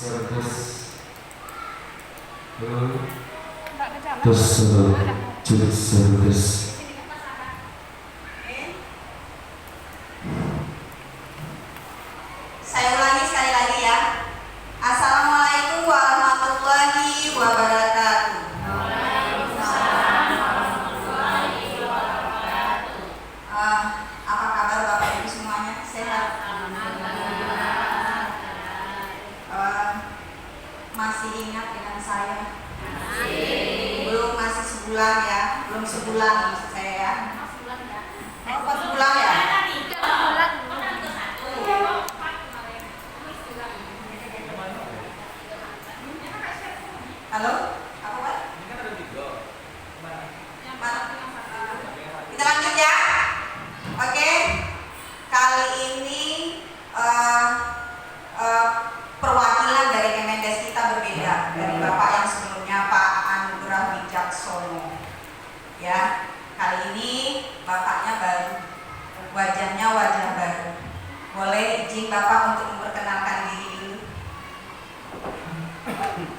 Saya ulangi sekali lagi ya. Assalamualaikum warahmatullahi wabarakatuh. Waalaikumsalam warahmatullahi wabarakatuh. Apa kabar Bapak Ibu semuanya? Sehat? Masih ingat dengan saya? Belum, masih sebulan ya. Belum sebulan maksud saya ya. Oh, pas sebulan ya? Halo? Apa Pak? Ini kan ada video. Kita lanjut ya. Oke. Kali ini perwakilan dari Kemendes kita berbeda dari Bapak yang sebelumnya, Pak Anugrah Wicaksono. Ya. Kali ini Bapaknya baru. Wajahnya wajah baru. Boleh izin Bapak untuk memperkenalkan diri dulu.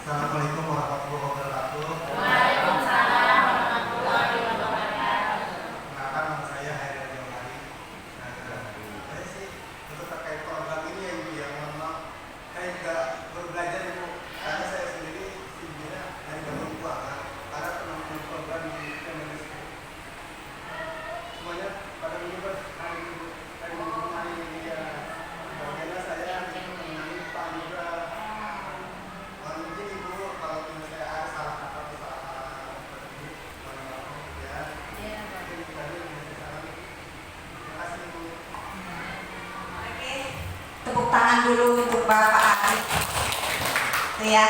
Assalamualaikum warahmatullahi wabarakatuh. Waalaikumsalam warahmatullahi wabarakatuh. Kenalkan, nama saya Haidar Jamali. Saya sih untuk terkait program ini ya Ibu ya, mohon maaf saya juga baru belajar Ibu, karena saya sendiri sejujurnya dari bangun keuangan karena penampilan program di Kemendes semuanya pada menyebut hari ini ya. Bagaimana saya mengenali Pak Anugrah. Mungkin Ibu kalau misalnya ada salah kata atau salah seperti ini, mohon maaf ya. Mungkin kita terima kasih Ibu. Oke. Tepuk tangan dulu untuk Bapak Ari. Tuh ya.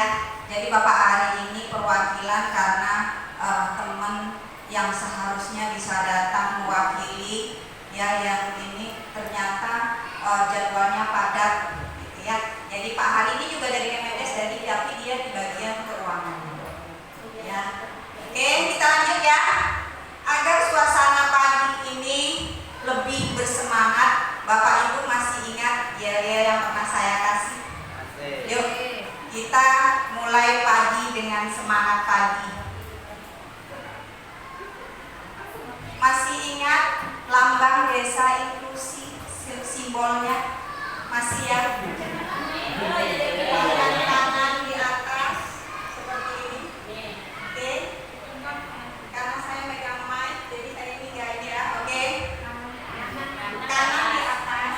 Jadi Bapak Ari ini perwakilan karena teman yang seharusnya bisa datang mewakili ya, yang ini ternyata jadwalnya padat gitu ya. Jadi Pak Hari ini juga dari Kemendes, tapi dia di bagian keuangan ya. Oke, kita lanjut ya. Agar suasana pagi ini lebih bersemangat, Bapak Ibu masih ingat yel-yel yang pernah saya kasih? Yuk, kita mulai pagi dengan semangat pagi. Masih ingat lambang desa inklusi, simbolnya? Masih ya? Angkat tangan di atas seperti ini. Oke. Karena saya megang mic, jadi saya ini gak ini ya. Oke. Kanan di atas.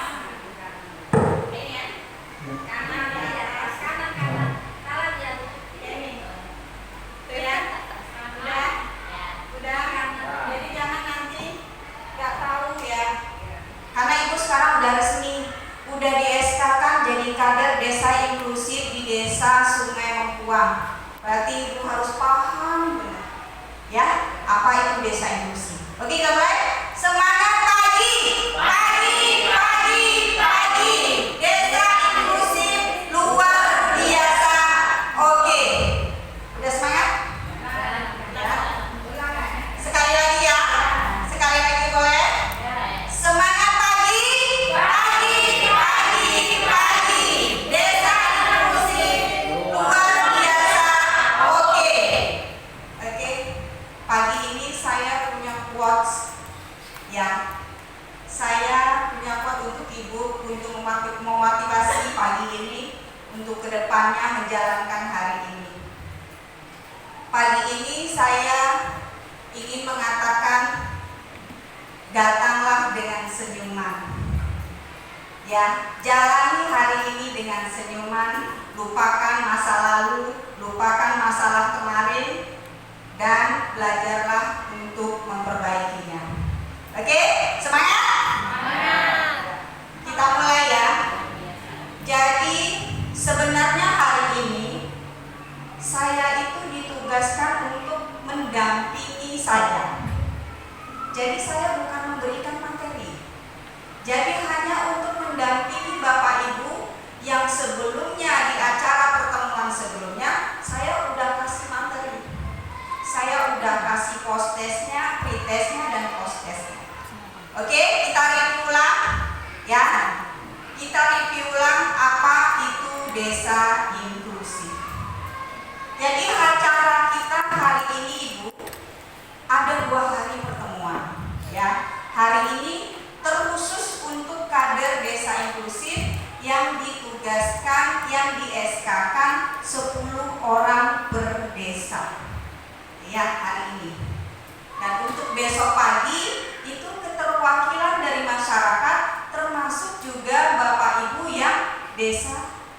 Ini ya. Kanan di atas. Kanan ya. Ini. Tuh ya. Udah. Jadi jangan nanti gak tahu ya. Karena Ibu sekarang udah resmi, udah di-SK-kan jadi kader desa inklusif di desa Sungai Mengkuang. Berarti Ibu harus paham benar ya apa itu desa inklusif. Oke, kita mulai. Semangat pagi, pagi, pagi, pagi. Desa inklusif luar biasa. Oke, udah semangat? Ya. Sekali lagi ya. Sekali lagi boleh? Semangat pagi, pagi, pagi, pagi. Desa inklusif luar biasa. Oke. Oke. Pagi ini saya punya quotes ya. Saya punya quotes untuk Ibu untuk memotivasi pagi ini untuk kedepannya menjalankan hari ini. Pagi ini saya ingin mengatakan, datanglah dengan senyuman. Ya, jalani hari ini dengan senyuman, lupakan masa lalu, lupakan masalah kemarin, dan belajarlah untuk memperbaikinya. Oke, semangat? Kita mulai ya. Jadi sebenarnya hari ini saya itu ditugaskan untuk mendampingi saja. Jadi saya bukan memberikan materi. Jadi hanya untuk mendampingi Bapak Ibu yang sebelumnya di acara pertemuan sebelumnya saya udah kasih materi. Saya udah kasih post testnya, pre-testnya, dan post testnya. desa inklusif. Jadi acara kita hari ini Ibu ada 2 hari pertemuan ya. Hari ini terkhusus untuk kader desa inklusif yang ditugaskan, yang di-SK-kan 10 orang per desa ya hari ini. Dan untuk besok pagi itu keterwakilan dari masyarakat termasuk juga Bapak Ibu yang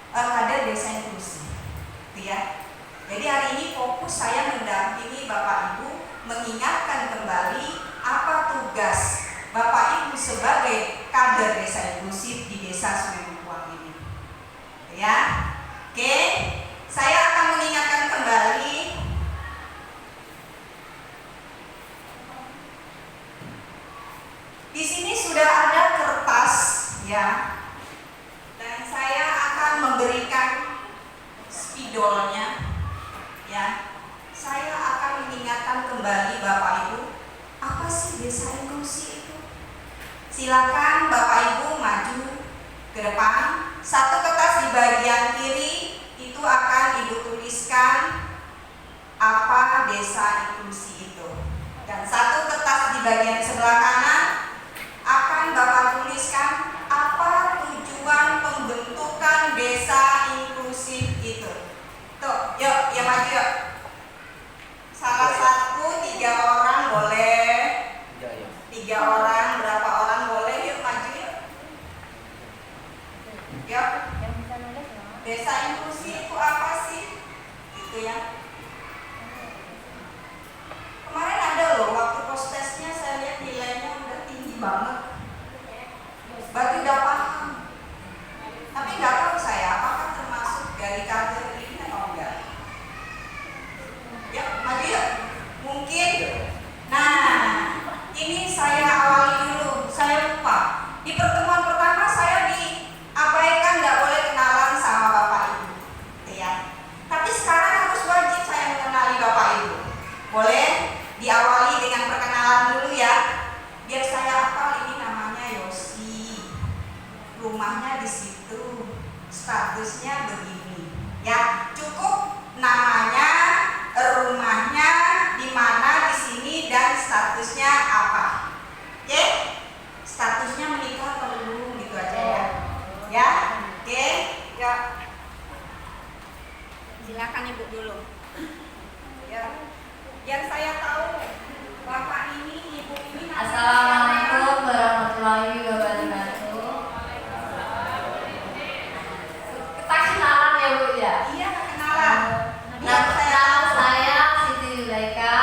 kader desa inklusif ya. Jadi hari ini fokus saya mendampingi Bapak Ibu mengingatkan kembali apa tugas Bapak Ibu sebagai kader desa inklusif di desa Sungai Mengkuang ini. Ya. Oke, saya akan mengingatkan kembali di sini sudah ada kertas ya. Dan saya akan memberikan spidolnya ya. Saya akan mengingatkan kembali Bapak Ibu, apa sih desa inklusif itu? Silakan Bapak Ibu maju ke depan. Satu kertas di bagian kiri itu akan Ibu tuliskan apa desa inklusi itu. Dan satu kertas di bagian sebelah kanan akan Bapak tuliskan apa tujuan pembentukan desa inklusif itu. Tuh, yuk, ya maju yuk. Salah satu 3 orang boleh. 3 orang, berapa orang boleh? Yuk maju yuk. Yuk. Desa inklusi itu apa sih? Gitu ya. Kemarin ada loh waktu postesnya saya lihat nilainya udah tinggi banget. Berarti udah paham. Tapi nggak tahu saya apakah termasuk dari kader ini atau enggak. Ya, maju yuk. Mungkin. Nah, ini saya awali dulu. Saya lupa. Di pertemuan pertama saya diabaikan nggak boleh kenalan sama Bapak Ibu, ya. Tapi sekarang harus wajib saya mengenali Bapak Ibu. Boleh diawali dengan perkenalan dulu ya. Biar saya hafal ini namanya Yosi. Rumahnya di situ. Statusnya begini. Ya, cukup namanya, rumahnya di mana di sini dan statusnya apa. Oke? Statusnya menikah atau belum gitu aja ya. Ya? Oke? Ya. Silakan Ibu dulu. Ya. Yang saya tahu Bapak ini, Ibu ini Assalamualaikum warahmatullahi wabarakatuh. Kita kenalan ya Bu ya. Iya, kenalan. Nama saya Siti Yulaika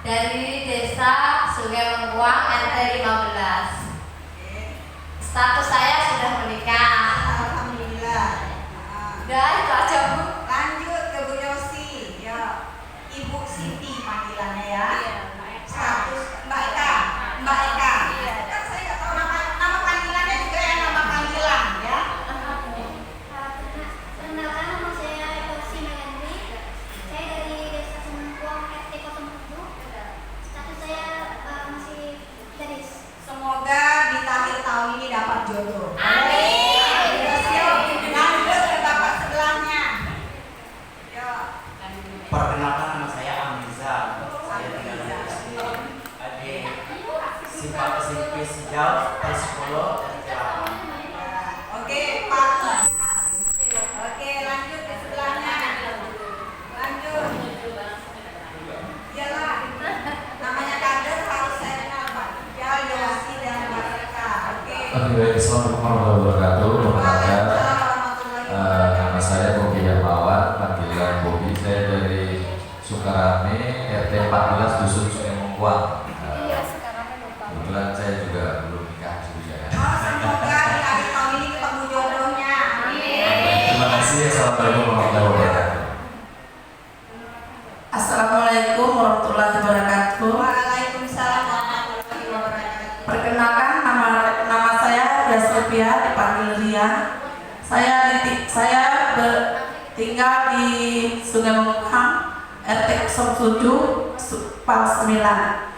dari Desa Sungai Mengkuang RT 15. Status saya sudah menikah. Alhamdulillah. Udah itu aja Bu. Lanjut ke Bu Yosi. Ya. Ibu Siti panggilannya ya. Status Mbak Eka. Mbak Eka. Kan saya nggak tahu nama panggilannya juga ya, nama panggilan ya. Perkenalkan, nama saya Yosi Melandri. Saya dari Desa Semengkuang RT 07. Status saya masih gadis. Semoga di akhir tahun ini dapat jodoh. Amin. Lanjut ke bapak sebelahnya. Yo. Perkenalkan, nama saya Amiza. Saya tinggal di sini. Adik Simpang SMP Sejauh T10 RT 8. Oke, Pak. Oke, lanjut ke sebelahnya. Lanjut. Iyalah. Namanya kader harus saya kenal Pak. Ya, Yosi dan Mbak Eka. Oke. Assalamualaikum warahmatullahi wabarakatuh. Perkenalkan, Waalaikumsalam warahmatullahi wabarakatuh. nama saya Bobi Hermawan, panggilan Bobi. Saya dari Sukarame, RT 14 Dusun Sungai Mengkuang. Kebetulan saya juga belum nikah juga ya. Oh, semoga di akhir tahun ini ketemu jodohnya. Amin. Terima kasih. Assalamualaikum warahmatullahi wabarakatuh. Assalamualaikum warahmatullahi wabarakatuh. Waalaikumsalam warahmatullahi wabarakatuh. Perkenalkan, nama saya Yasrupia, dipanggil Ria. Saya tinggal di Sungai Mengkuang, RT 07, Pal 9.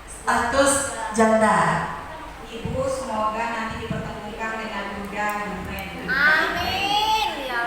Status janda. Ibu semoga nanti dipertemukan dengan Bunda Dumen. Amin ya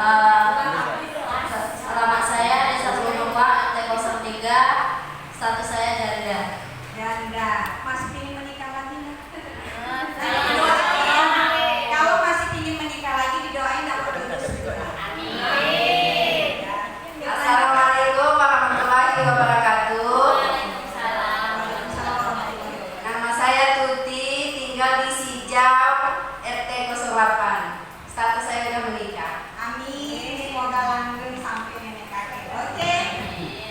Alamat saya Desa Sumengkuang RT 03. Status saya janda. Janda. Masih ingin menikah lagi nggak? Amin. Kalau masih ingin menikah lagi didoain dapat jodoh segera. Assalamualaikum warahmatullahi wabarakatuh. Nama saya Tuti, tinggal di Sijau RT 08. Status saya sudah menikah. Amin. Semoga langgeng sampai nenek kakek. Oke.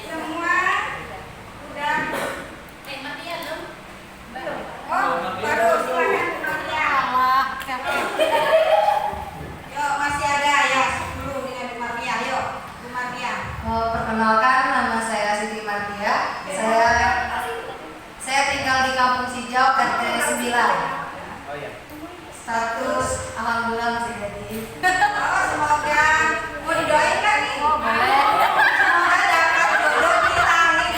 Semua udah. Oh, baru silakan Bu Maria. Yuk, masih ada ya 10 dengan Bu Maria. Yuk, Bu Maria. Perkenalkan, nama saya Siti Martia. Saya tinggal di Kampung Sijau RT 9. Status alhamdulillah masih jadi. Oh, semoga mau didoain nggak nih? Boleh. Semoga dapat jodoh di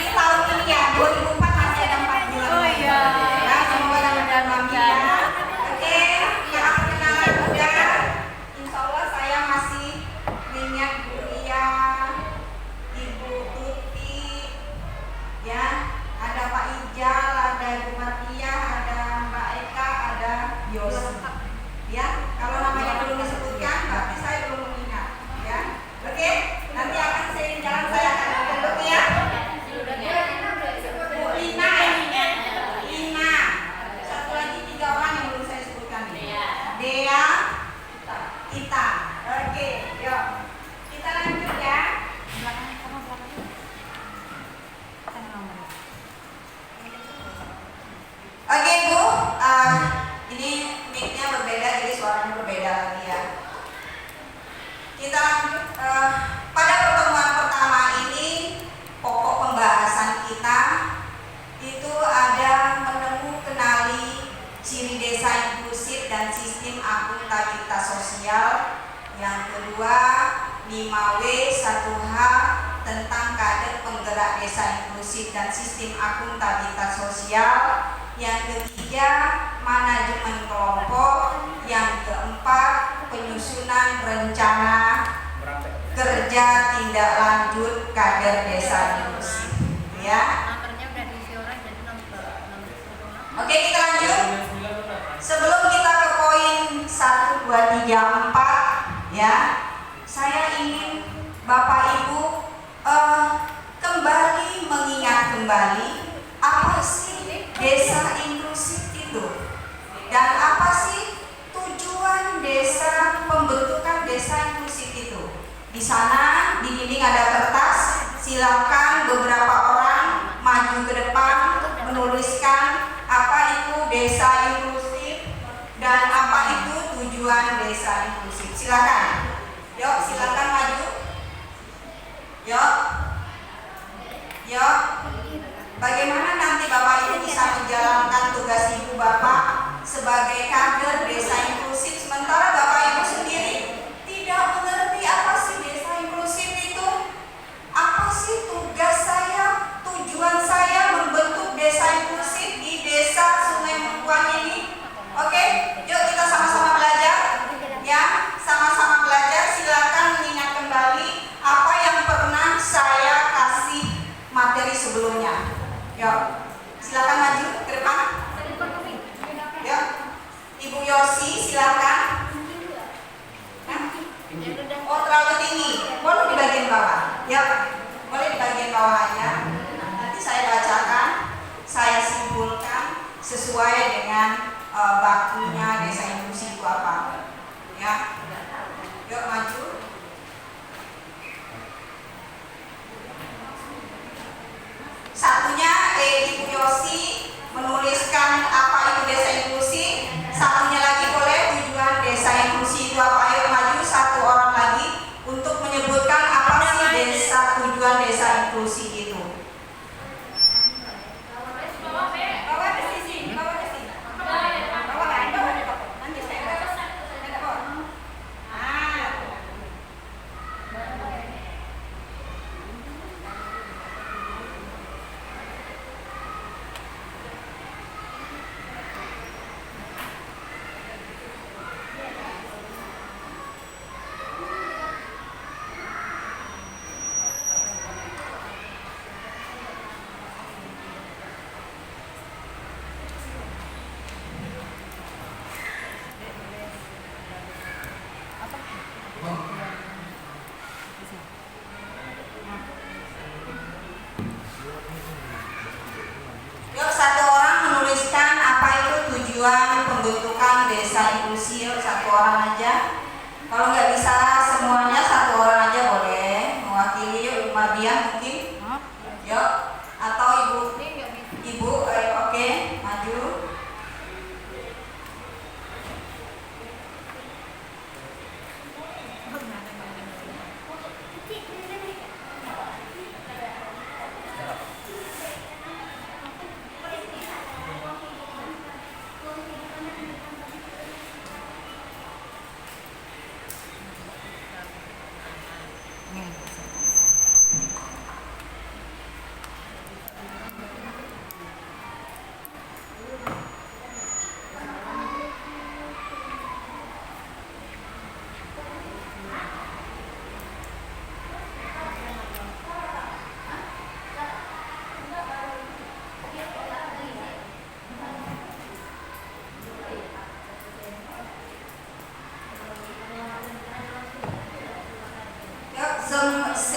tahun ini ya. 2004 masih ada 4 bulan. Oh iya. Ya, semoga dapat Maria. Oke, ya kenalan udah. Insya Allah saya masih ingat Bu Ria, Ibu Tuti, ya. Ada Pak Ijal, ada Bu Maria, ada Mbak Eka, ada Yosi. Ya, kalau namanya belum disebutkan, berarti saya belum mengingat. Ya, oke. Nanti akan seiring jalan saya akan menunjuk ya. Bu Ina, Ina. Satu lagi 3 orang yang belum saya sebutkan nih. Dea, Ita. Oke, yuk. Kita lanjut ya. Oke Bu, ini mic-nya berbeda jadi suaranya berbeda lagi ya. Kita lanjut pada pertemuan pertama ini pokok pembahasan kita itu ada kenali ciri desa inklusif dan sistem akuntabilitas sosial. Yang kedua 5W 1H tentang kader penggerak desa inklusif dan sistem akuntabilitas sosial. Yang ketiga, manajemen kelompok. Yang keempat, penyusunan rencana kerja tindak lanjut kader desa inklusif. Ya. Oke, kita lanjut. Sebelum kita ke poin 1, 2, 3, 4, ya, saya ingin Bapak Ibu kembali mengingat kembali apa sih desa inklusif itu dan apa sih tujuan desa, pembentukan desa inklusif itu. Di sana di dinding ada kertas, silakan beberapa orang maju ke depan menuliskan apa itu desa inklusif dan apa itu tujuan desa inklusif. Silakan. Yuk, silakan maju. Yuk. Yuk. Bagaimana nanti Bapak Ibu bisa menjalankan tugas Ibu Bapak sebagai kader desa inklusif sementara Bapak Ibu sendiri tidak mengerti apa sih desa inklusif itu? Apa sih tugas saya, tujuan saya membentuk desa inklusif di desa Sungai Mengkuang ini? Oke, yuk kita sama-sama belajar. Ya, sama-sama belajar. Silakan mengingat kembali apa yang pernah saya kasih materi sebelumnya. Yuk, silakan maju ke depan. Yuk, Ibu Yosi silakan. Oh, terlalu tinggi. Boleh di bagian bawah. Yuk, boleh di bagian bawah aja. Nanti saya bacakan, saya simpulkan sesuai dengan bakunya desa inklusif itu apa. Ya, yuk maju. Satunya Ibu Yosi menuliskan apa itu desa inklusif. Satunya lagi boleh tujuan desa inklusif itu apa. Ayo maju satu orang lagi untuk menyebutkan apa sih desa, tujuan desa inklusif itu. Bawa ke sini, bawa ke sini. Bawa kan, bawa di bawah. Nanti saya baca. Ada bawah. tujuan pembentukan desa inklusi. Yuk, satu orang aja. Kalau nggak bisa semuanya, satu orang aja boleh mewakili. Yuk, Ibu Mardian mungkin. Yuk, atau Ibu, ayo, oke, maju.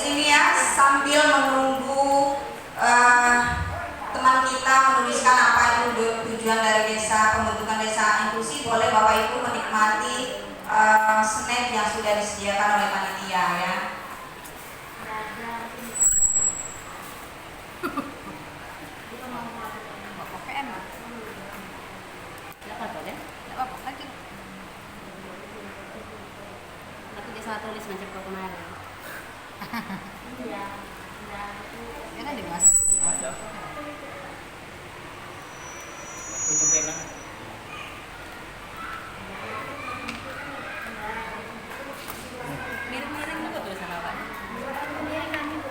Ini ya, sambil menunggu teman kita menuliskan apa itu tujuan dari desa, pembentukan desa inklusi, boleh Bapak Ibu menikmati snack yang sudah disediakan oleh panitia ya. Tulis macam kau kemarin. Ya kan Mas. Miring-miring juga tulisan apa? Miring kami, Bu.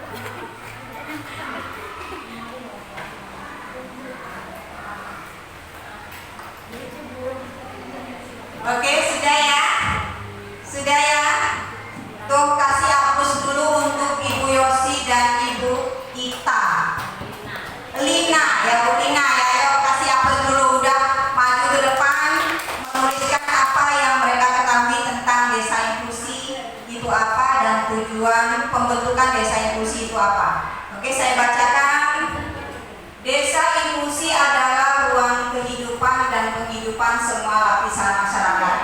Oke, sudah ya? Sudah ya? Tuh, kasih hapus dulu untuk Ibu Yosi dan Ibu Ita. Lina ya, Bu Lina ya, ayo kasih hapus dulu. Udah maju ke depan menuliskan apa yang mereka ketahui tentang desa inklusi itu apa dan tujuan pembentukan desa inklusi itu apa. Oke, saya bacakan. Desa inklusi adalah ruang kehidupan dan penghidupan semua lapisan masyarakat.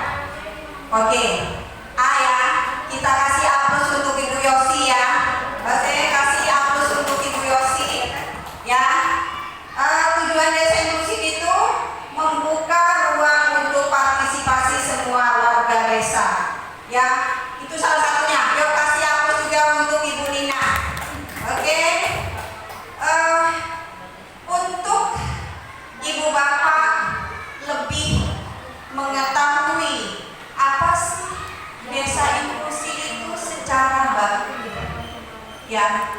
Oke, A ya, kita kasih aplaus untuk Ibu Yosi ya. Saya kasih aplaus untuk Ibu Yosi ya. Tujuan desa inklusi itu membuka ruang untuk partisipasi semua warga desa ya. Itu salah satunya. Yuk kasih aplaus juga untuk Ibu Lina. Oke. Untuk Ibu Bapak lebih mengetahui apa sih desa inklusi itu secara baku ya.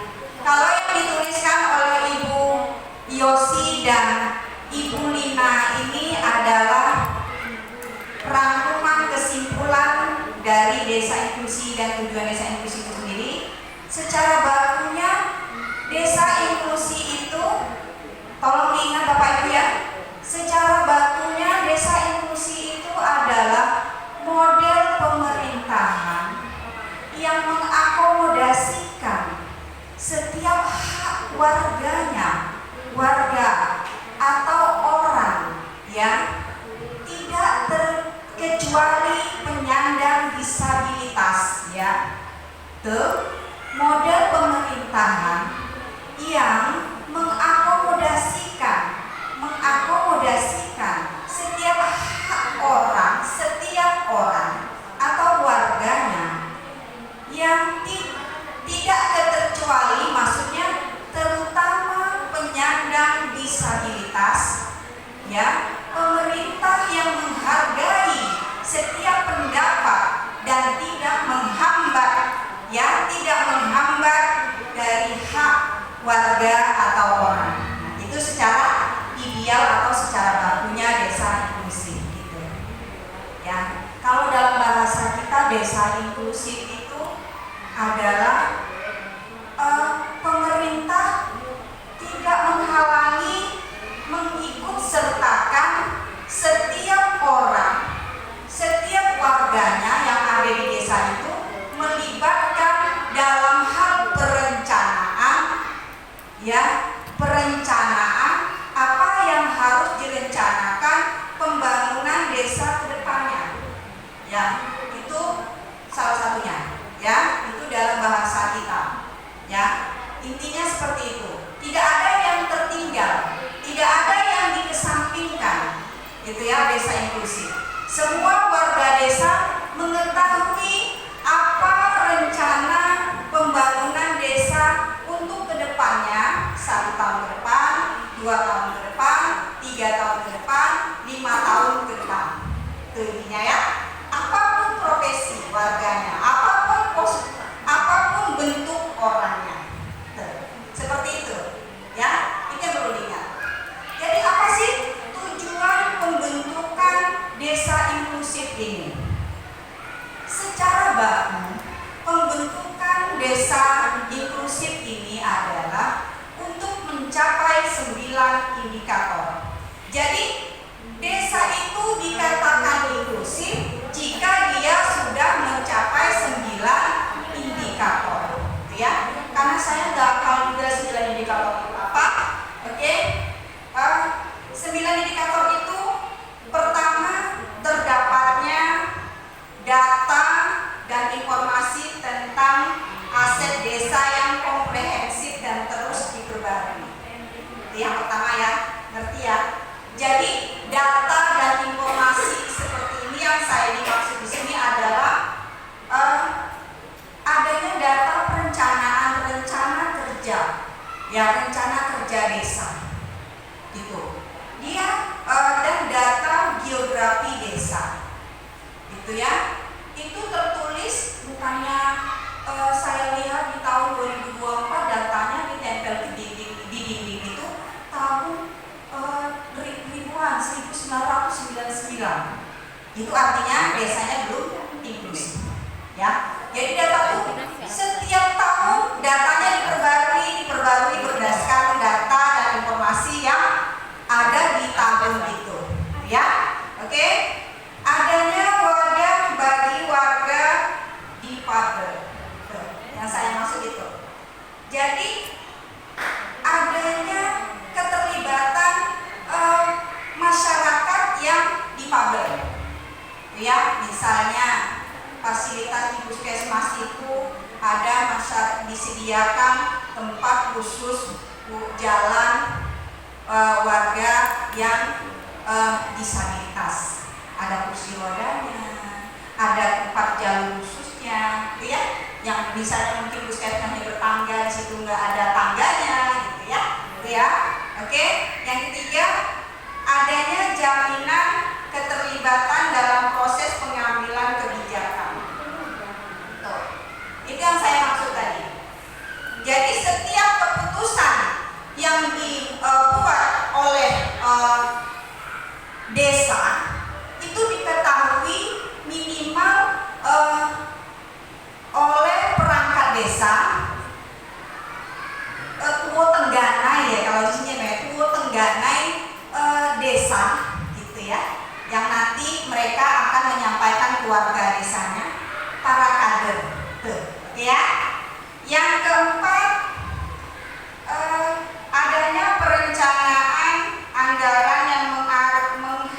Kalau yang dituliskan oleh Ibu Yosi dan Ibu Lina ini adalah rangkuman kesimpulan dari desa inklusi dan tujuan desa inklusi itu sendiri. Secara bakunya desa inklusi itu, tolong diingat Bapak Ibu ya, secara bakunya desa inklusi itu adalah model pemerintahan yang mengakomodasikan setiap hak warganya, warga atau orang yang tidak terkecuali penyandang disabilitas ya. Model pemerintahan yang mengakomodasikan setiap hak orang, setiap orang atau warganya yang tidak terkecuali, maksudnya terutama penyandang disabilitas ya. Pemerintah yang menghargai setiap pendapat dan tidak menghambat ya, tidak menghambat dari hak warga atau orang. Itu secara ideal atau secara bakunya desa inklusif gitu ya. Kalau dalam bahasa kita desa inklusif itu adalah pemerintah tidak menghalangi, mengikut sertakan setiap orang, setiap warganya yang ada di desa itu, melibatkan dalam hal perencanaan ya, perencanaan apa yang harus direncanakan, pembangunan Ya, itu salah satunya. Ya, itu dalam bahasa kita. Ya, intinya seperti itu. Tidak ada yang tertinggal, tidak ada yang dikesampingkan. Itu ya, desa inklusif. Semua warga desa mengetahui apa rencana pembangunan desa untuk kedepannya, 1 tahun ke depan, 2 tahun ke depan, 3 tahun ke depan, 5 tahun ke depan. Itu intinya ya. Apapun profesi warganya, apapun bentuk orangnya. Seperti itu. Ya, itu yang perlu diingat. Jadi apa sih tujuan pembentukan desa inklusif ini? Secara baku, pembentukan desa inklusif ini adalah untuk mencapai 9 indikator. Jadi desa itu dikatakan inklusif jika dia sudah mencapai 9 indikator, ya. Karena saya nggak hafal juga 9 indikator itu apa, oke? 9 indikator itu pertama terdapatnya data dan informasi tentang aset desa yang komprehensif dan terus diperbarui. Itu yang pertama ya, ngerti ya? Jadi data dan informasi seperti ini yang saya dimaksud di sini adalah adanya data perencanaan rencana kerja, ya rencana kerja desa, gitu. Dia dan data geografi desa, gitu ya. Itu tertulis bukannya saya lihat di tahun 2024 datanya ditempel di dinding itu tahun ribuan 1999. Itu artinya desanya belum inklusif. Ya, jadi data itu setiap tahun datanya diperbarui berdasarkan data dan informasi yang ada di tahun itu. Ya, oke. Adanya wadah bagi warga difabel. Yang saya maksud itu. Jadi adanya keterlibatan masyarakat yang difabel. Ya, misalnya fasilitas di puskesmas itu ada disediakan tempat khusus jalan warga yang disabilitas. Ada kursi rodanya, ada tempat jalur khususnya, gitu ya. Yang misalnya mungkin puskesmasnya bertangga, di situ nggak ada tangganya, gitu ya. Gitu ya. Oke. Yang ketiga, adanya jaminan keterlibatan dalam proses pengambilan kebijakan. Tuh. Itu yang saya maksud tadi. Jadi setiap keputusan yang dibuat oleh desa itu diketahui minimal oleh perangkat desa, tuwo tengganai ya kalau di sini namanya tuwo tengganai desa, gitu ya. Yang nanti mereka akan menyampaikan ke warga desanya, para kader, tuh, ya. Yang keempat, adanya perencanaan anggaran yang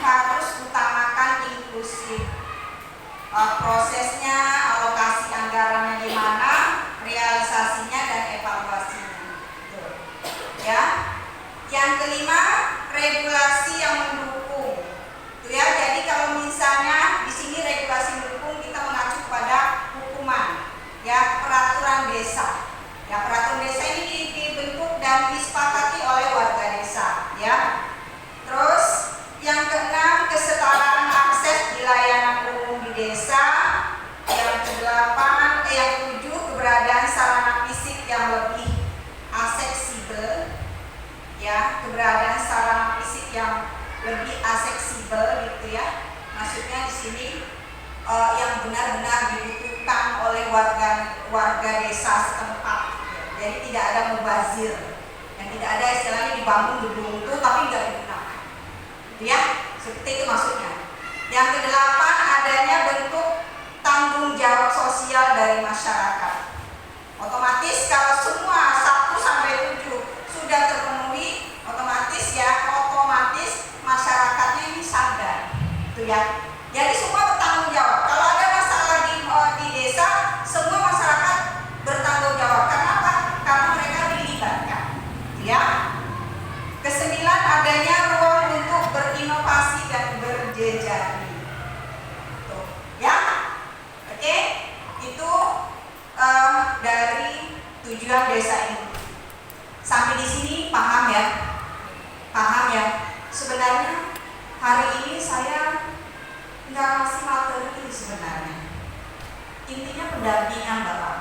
harus utamakan inklusif. Prosesnya, alokasi anggarannya di mana, realisasinya dan evaluasinya. Tuh. Ya. Yang kelima, regulasi yang mendukung. Tuh ya, jadi kalau misalnya di sini regulasi mendukung kita mengacu pada hukuman, ya peraturan desa. Ya peraturan desa ini dibentuk dan disepakati oleh warga desa, ya. Terus yang keenam, kesetaraan akses di layanan umum di desa. Yang ketujuh, keberadaan sarana fisik yang lebih aksesibel, ya, keberadaan sarana fisik yang lebih aksesibel, gitu ya. Maksudnya di sini yang benar-benar dibutuhkan oleh warga desa setempat. Jadi tidak ada mubazir, yang tidak ada istilahnya dibangun gedung itu tapi nggak digunakan, ya, seperti itu maksudnya. Yang kedelapan, adanya bentuk tanggung jawab sosial dari masyarakat. Otomatis kalau semua 1 sampai 7 sudah terpenuhi, otomatis masyarakatnya ini sadar, gitu ya. Jadi semua bertanggung jawab. Kalau intinya pendampingan Bapak.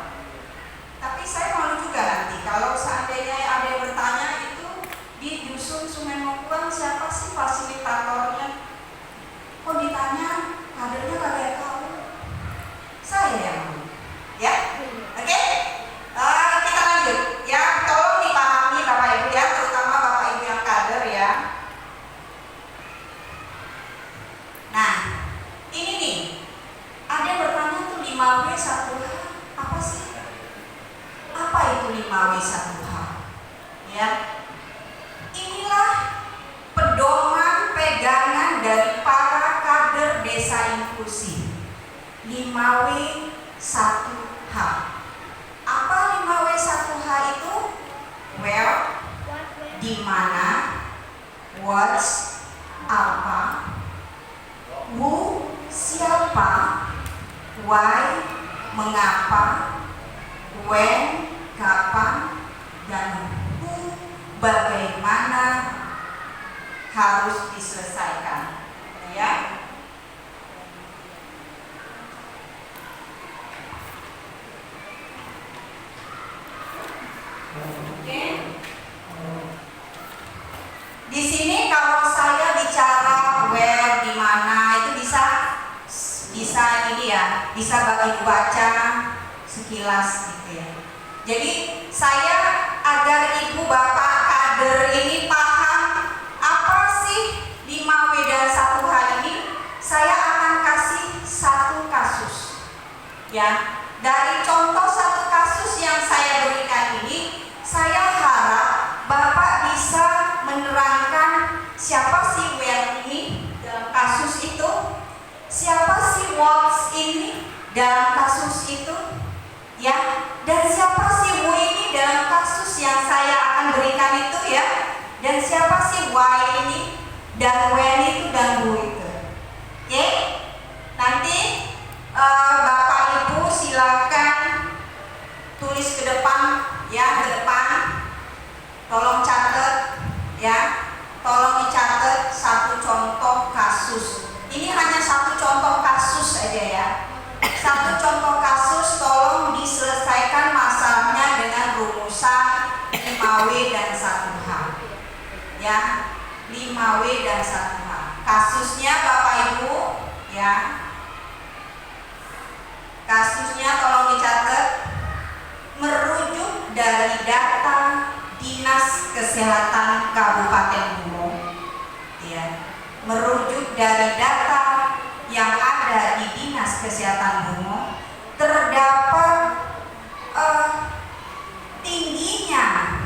Tapi saya malu juga nanti kalau seandainya ada yang bertanya itu di dusun Sungai Mengkuang siapa sih fasilitatornya? Kok ditanya kadernya kagak tahu? Saya yang malu. Ya, oke? Kita lanjut. Ya, tolong dipahami Bapak Ibu ya, terutama Bapak Ibu yang kader ya. Nah, ini nih, ada yang bertanya tuh 5W 1H apa sih? Apa itu 5W 1H? Ya, inilah pedoman pegangan dari para kader desa inklusi. 5W 1H. Apa 5W 1H itu? Where, di mana, what's, apa, who, siapa, why, mengapa, when, kapan, dan who, bagaimana harus diselesaikan. Ya. Oke. Di sini kalau saya bicara where, di mana itu bisa ini ya, bisa Bapak Ibu baca sekilas gitu ya. Jadi saya agar Ibu Bapak kader ini paham apa sih 5W dan 1H ini, saya akan kasih satu kasus. Ya, dari contoh satu kasus yang saya berikan ini, saya harap Bapak bisa menerangkan siapa sih where ini dalam kasus itu, siapa sih what ini dalam kasus itu, ya, dan siapa sih who ini dalam kasus yang saya akan berikan itu ya, dan siapa sih why ini dan when itu dan who itu. Oke, nanti Bapak Ibu silakan tulis ke depan ya, ke depan. Tolong catat ya, tolong dicatat satu contoh kasus. Ini hanya satu contoh kasus aja ya. Satu contoh kasus, tolong diselesaikan masalahnya dengan rumusan 5W dan 1H. Ya, 5W dan 1H. Kasusnya Bapak Ibu ya. Kasusnya tolong dicatat, merujuk dari data Dinas Kesehatan Kabupaten Bungo, ya, merujuk dari data yang ada di Dinas Kesehatan Bungo, terdapat tingginya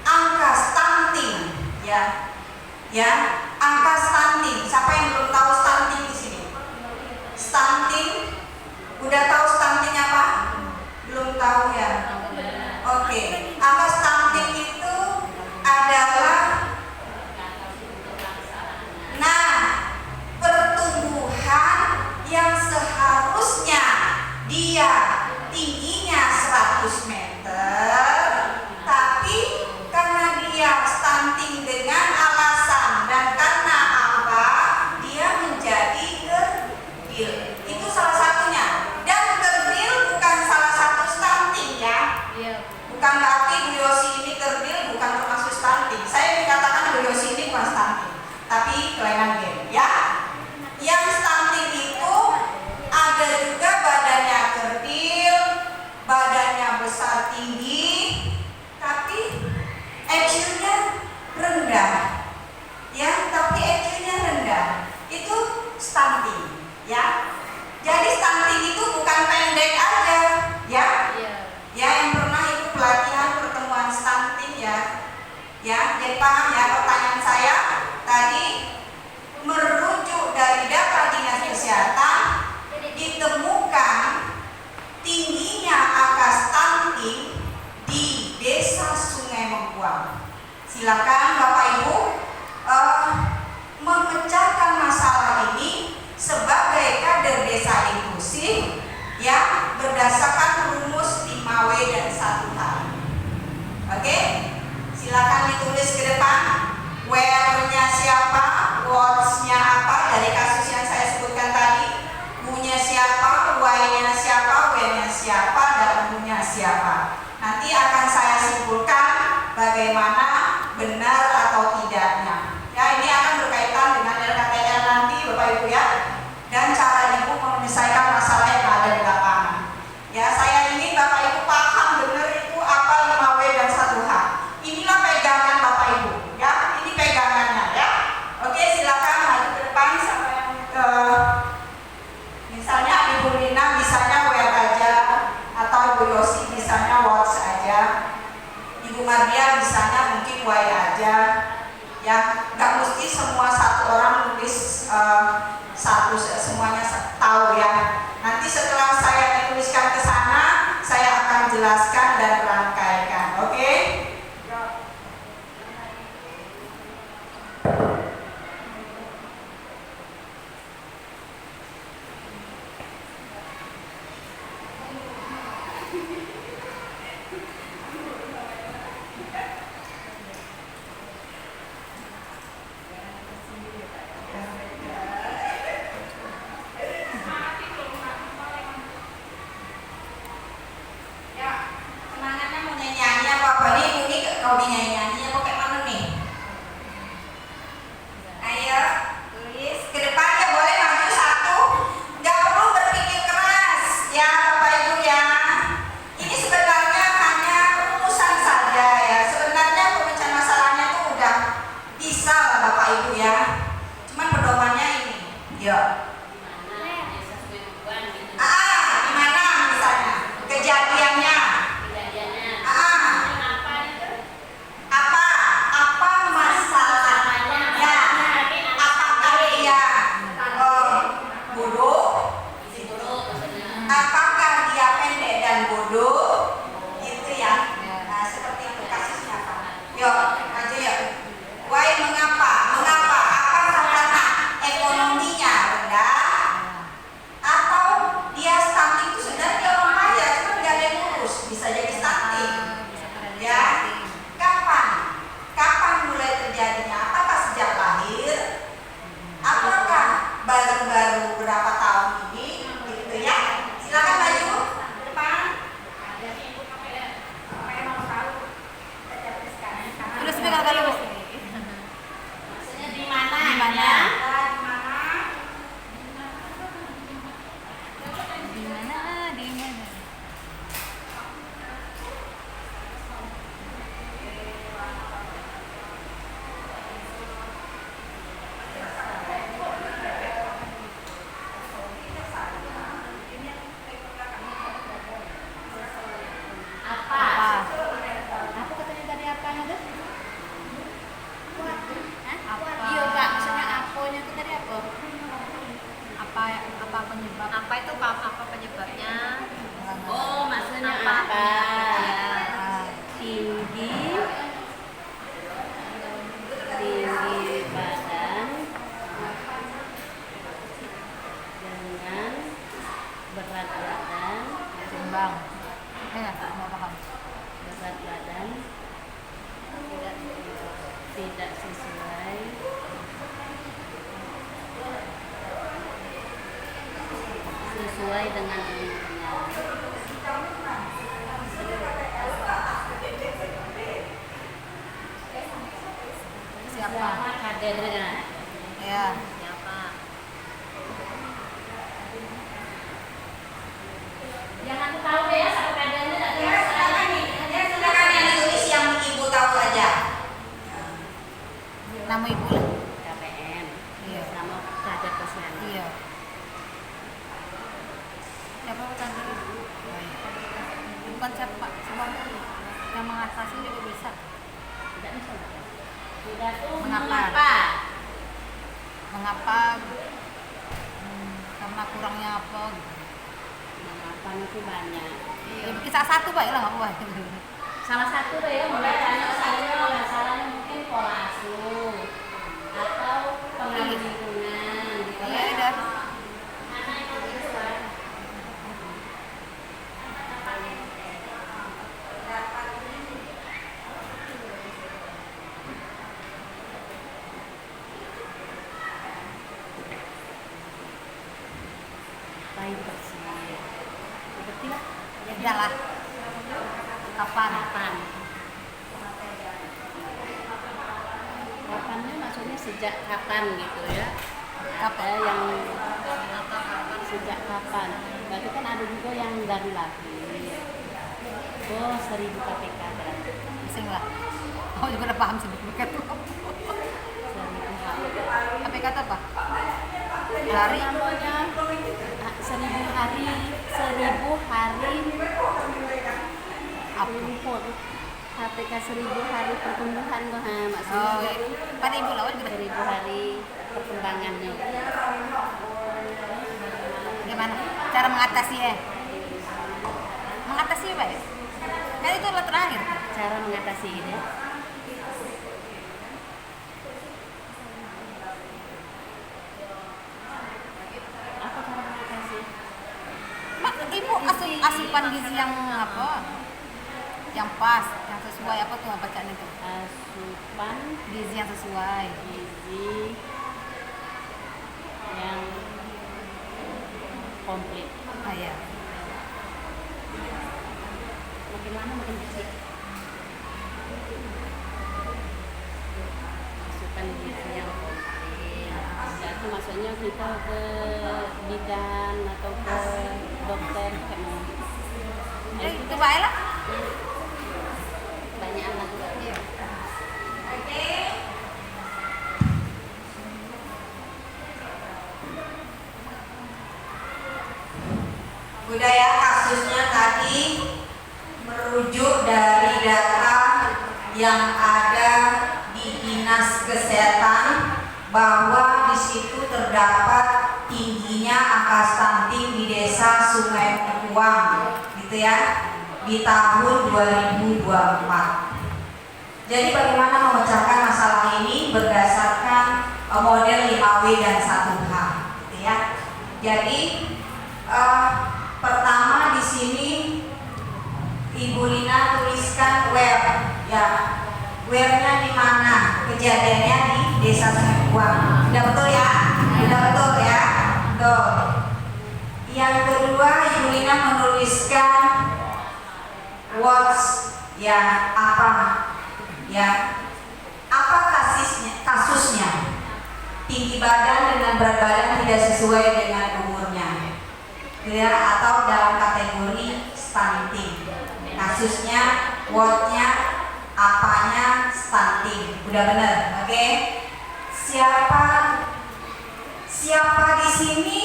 angka stunting, ya, angka stunting. Siapa yang belum tahu stunting di sini? Stunting, udah tahu stunting apa? Belum tahu ya? Oke, angka stunting itu adalah pertumbuhan yang seharusnya dia tingginya 100 meter, tapi karena dia stunting dengan alasan dan karena apa dia menjadi kerdil. Itu salah satunya. Dan kerdil bukan salah satu stunting ya. Bukan berarti Bu Yosi ini kerdil bukan termasuk stunting. Saya dikatakan Bu Yosi ini bukan stunting, tapi kelainan gen ya. Yang stunting itu ada juga badannya kerdil, badannya besar tinggi, tapi EQ-nya rendah. Ya, tapi EQ-nya rendah. Itu stunting ya. Jadi stunting itu bukan pendek aja ya. Ya, yang pernah ikut pelatihan pertemuan stunting ya. Ya, jadi paham ya pertanyaan saya tadi. Merujuk dari data Dinas Kesehatan ditemukan tingginya angka stunting di Desa Sungai Mengkuang. Silakan Bapak Ibu memecahkan masalah ini sebagai kader dan cara ibu menyelesaikan masalah yang ada di lapangan. Ya, saya ingin Bapak Ibu paham benar itu apa 5W dan 1H. Inilah pegangan Bapak Ibu, ya. Ini pegangannya, ya. Oke, silakan maju ke depan sampai yang ke misalnya Ibu Rina bisanya WA aja, atau Ibu Yosi bisanya WhatsApp aja. Ibu Maria bisanya mungkin WA aja. Ya, nggak mesti semua satu orang nulis satu semuanya tahu ya. Nanti setelah saya dituliskan ke sana, saya akan jelaskan dan rangkaikan. Oke? Ya, semangatnya mau nyanyi apa nih? Ini kau nyanyi apa kayak mana nih? Ayo, tulis ke depan ya, boleh maju satu. Nggak perlu berpikir keras, ya Bapak Ibu ya. Ini sebenarnya hanya rumusan saja ya. Sebenarnya pemecahan masalahnya tuh udah bisa lah Bapak Ibu ya. Cuman pedomannya ini. Yuk. Gimana misalnya kejadiannya? Apa masalahnya? Apakah dia bodoh? Apakah dia pendek dan bodoh? Gitu ya. Nah, seperti itu kasusnya Pak. Yuk, maju yuk. Why mengapa? Mengapa? Apa karena ekonominya rendah? Atau dia stunting itu sebenarnya dia orang kaya, cuma nggak ada yang ngurus, bisa jadi stunting. Ya, kapan mulai terjadinya? Apakah sejak lahir? Apakah baru-baru berapa tahun ini? Gitu ya. Silakan maju ke depan. Terus pegang kali Mas. Maksudnya di mana? Di mana? Ya? Di mana? Di mana? Apa? Apa katanya tadi apanya tuh? Apa? Iya Pak, maksudnya aponya itu tadi apa? Apa penyebab? Apa itu apa penyebabnya? Oh, maksudnya Apa? apa? Ya. Tinggi badan dengan berat badan Seimbang. Mau paham. berat badan tidak sesuai dengan umurnya. Siapa? Kadernya Ya. siapa? Jangan aku tahu deh ya satu kadernya tidak Ya, tahu. silakan yang ditulis yang ibu tahu aja. Nama ibu lah. KPM. Iya. Sama kader posyandu. Iya. Siapa tadi? Bukan siapa, semua yang mengatasi juga bisa. Tidak bisa. Tidak tuh Mengapa? Mengapa? Karena kurangnya apa? Gitu. Mengapa itu banyak. Ya, kisah satu pak, ya lah nggak apa-apa. Salah satu deh ya, mulai tanya masalahnya mungkin pola asuh atau pengaruh lingkungan gitu Ya ya. udah. Baik bersih. Berarti lah. Tidak lah. Kapan? Kapannya maksudnya sejak kapan gitu ya? Kapan? Ada yang sejak kapan? Berarti kan ada juga yang baru lagi. Oh, 1000 KPK berarti. Pusing lah. Aku juga udah paham sih KPK itu. 1000 hari. KPK itu apa? Hari. Namanya 1000 hari. 1000 hari. Apa? KPK 1000 hari pertumbuhan tuh, ha, maksudnya. Oh, pada ibu lawan juga. 1000 hari perkembangannya. Gimana? Cara mengatasi ya? Mengatasi apa ya? Kan itu lo terakhir. Cara mengatasi ini. Apa cara mengatasi? Mak, ibu asupan gizi yang apa? Yang pas, yang sesuai apa tuh bacaan itu? Asupan Gizi yang sesuai. gizi yang komplit. Ah ya. Makin lama makin kecil. Asupan gizi yang komplit. Jadi maksudnya kita ke bidan atau ke dokter kan. Itu baik lah. Banyak anak juga. Iya. Budaya kasusnya tadi merujuk dari data yang ada di Dinas Kesehatan bahwa di situ terdapat tingginya angka stunting di desa Sungai Mengkuang, gitu ya, di tahun 2024. Jadi bagaimana memecahkan masalah ini berdasarkan model 5W dan 1H, gitu ya. Jadi pertama di sini Ibu Lina tuliskan where, ya. Where-nya di mana? Kejadiannya di Desa Sungai Mengkuang. Sudah betul ya? Sudah betul ya? Betul. Yang kedua Ibu Lina menuliskan what's, ya, apa, ya, apa kasusnya? Tinggi badan dengan berat badan tidak sesuai dengan umurnya, ya, atau dalam kategori stunting. Kasusnya, what-nya, apanya, stunting. Udah benar, oke? Siapa di sini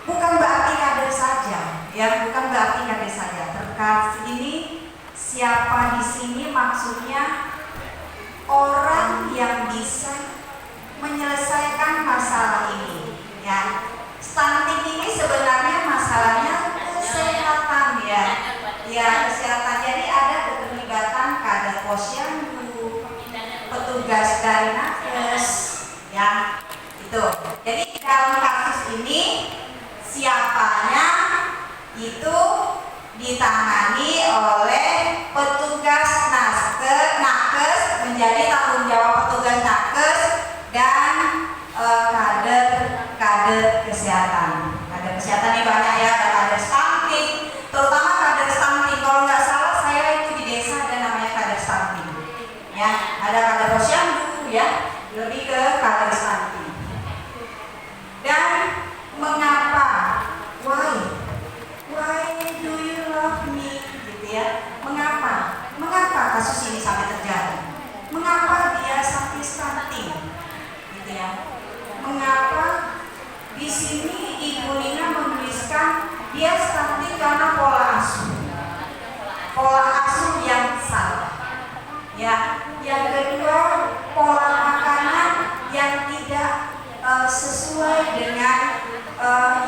bukan berarti kader saja, ya, bukan berarti kader saja. Terkait ini siapa di sini maksudnya orang yang bisa menyelesaikan masalah ini, ya. Stunting ini sebenarnya masalahnya kesehatan, ya. Ya, kesehatan. Jadi ada keterlibatan kader posyandu, petugas dari nakes, ya, itu. Jadi dalam kasus ini siapanya itu ditangani oleh petugas nakes, menjadi tanggung jawab petugas nakes dan kader kesehatan. Kader kesehatan ini banyak ya, ada kader stunting, terutama kader stunting. Kalau nggak salah saya itu di desa ada namanya kader stunting, ya. Ada kader posyandu, ya, lebih ke kader stunting. Dan mengapa? Why do you love me? Gitu ya. Mengapa kasus ini sampai terjadi? Mengapa dia sampai stunting? Gitu ya. Mengapa di sini Ibu Lina menuliskan dia stunting karena pola asuh yang salah, ya. Yang kedua, pola makanan yang tidak sesuai dengan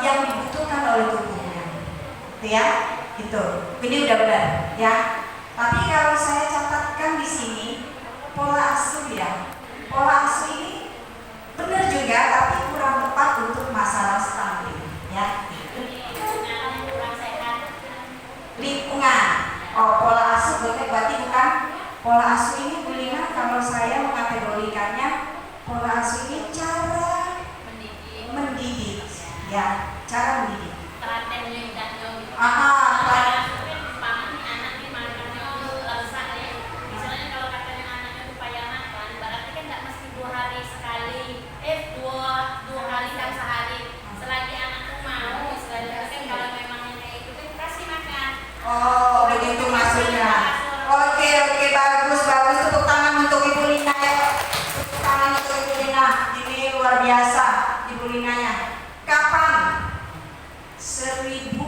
yang dibutuhkan oleh tubuhnya, gitu ya. Itu ini udah benar, ya. Tapi kalau saya catatkan di sini pola asuh, ya, pola asuh ini benar juga, tapi kurang tepat untuk masalah stunting, ya. Lingkungan, pola asuh berarti bukan pola asuh ini, Bu Lina, kalau saya mengategorikannya pola asuh ini cara mendidik, ya, cara mendidik. Dua kali dalam sehari. Selagi anakku kapan 1000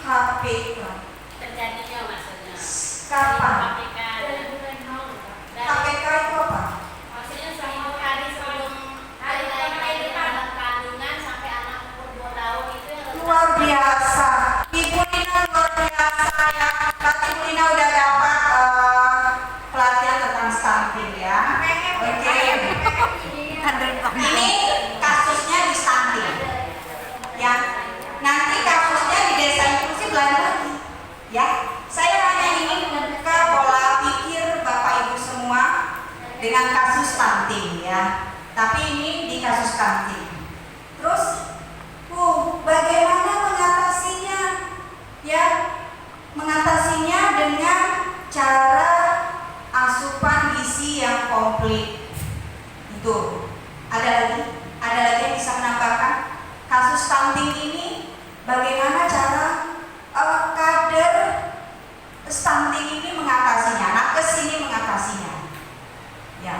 HPK? Terjadinya maksudnya. Kapan? KPK. KPK itu apa? Maksudnya 1000 hari sebelum hari lahir dalam kandungan sampai anak umur 2 tahun itu yang Luar biasa. Ibu Lina luar biasa ya. Berarti Ibu Lina udah dapat pelatihan tentang stunting ya. Oke. Ini kasusnya di stunting. Ya. Nanti kasusnya di desa inklusif lain lagi. Ya. Saya hanya ingin membuka pola pikir Bapak Ibu semua dengan kasus stunting ya. Tapi ini di kasus stunting. Terus bagaimana mengatasinya? Ya, mengatasinya dengan cara asupan gizi yang komplit. Itu. Ada lagi yang bisa menambahkan kasus stunting ini. Bagaimana cara kader stunting ini mengatasinya? Nakes ini mengatasinya. Ya,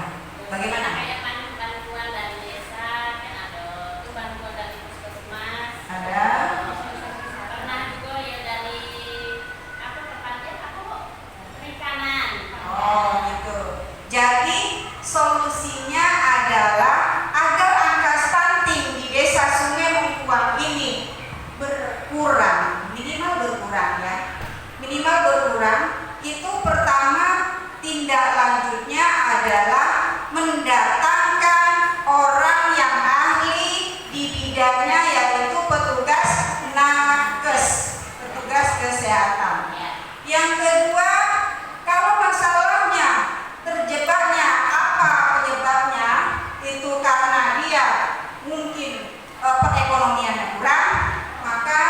bagaimana? kayak bantuan dari desa, kan ada itu bantuan dari puskesmas. Ada. Pernah juga ya dari apa tepatnya perikanan. Oh gitu. Jadi solusinya adalah agar angka stunting di desa Sungai Mengkuang ini berkurang, minimal berkurang ya. Minimal berkurang itu pertama tindak lanjutnya adalah mendatangkan orang yang ahli di bidangnya yaitu petugas nakes, petugas kesehatan. Yang kedua, kalau masalahnya terjebaknya apa penyebabnya itu karena dia mungkin perekonomiannya kurang, maka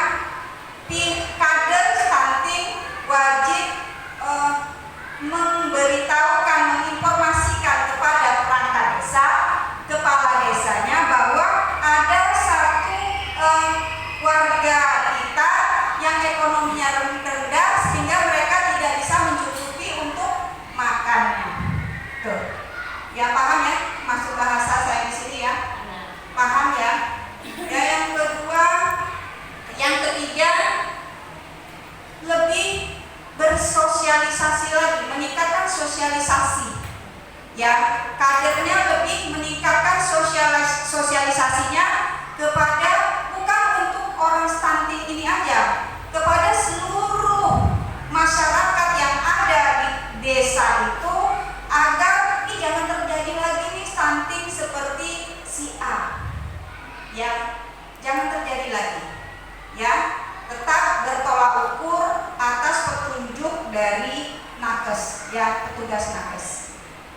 kader stunting wajib memberitahukan, menginformasikan kepada perangkat desa, kepala desanya bahwa ada satu warga kita yang ekonominya rendah sehingga mereka tidak bisa mencukupi untuk makannya. Tuh. Ya paham ya maksud bahasa saya di sini ya? Paham ya? Ya yang kedua, yang ketiga lebih bersosialisasi lagi, meningkatkan sosialisasi. Ya, kadernya lebih meningkatkan sosialisasinya kepada bukan untuk orang stunting ini aja, kepada seluruh masyarakat yang ada di desa itu agar ini jangan terjadi lagi nih stunting seperti si A. Ya, jangan terjadi lagi. Ya, tetap bertolak ukur atas petunjuk dari nakes, ya petugas nakes.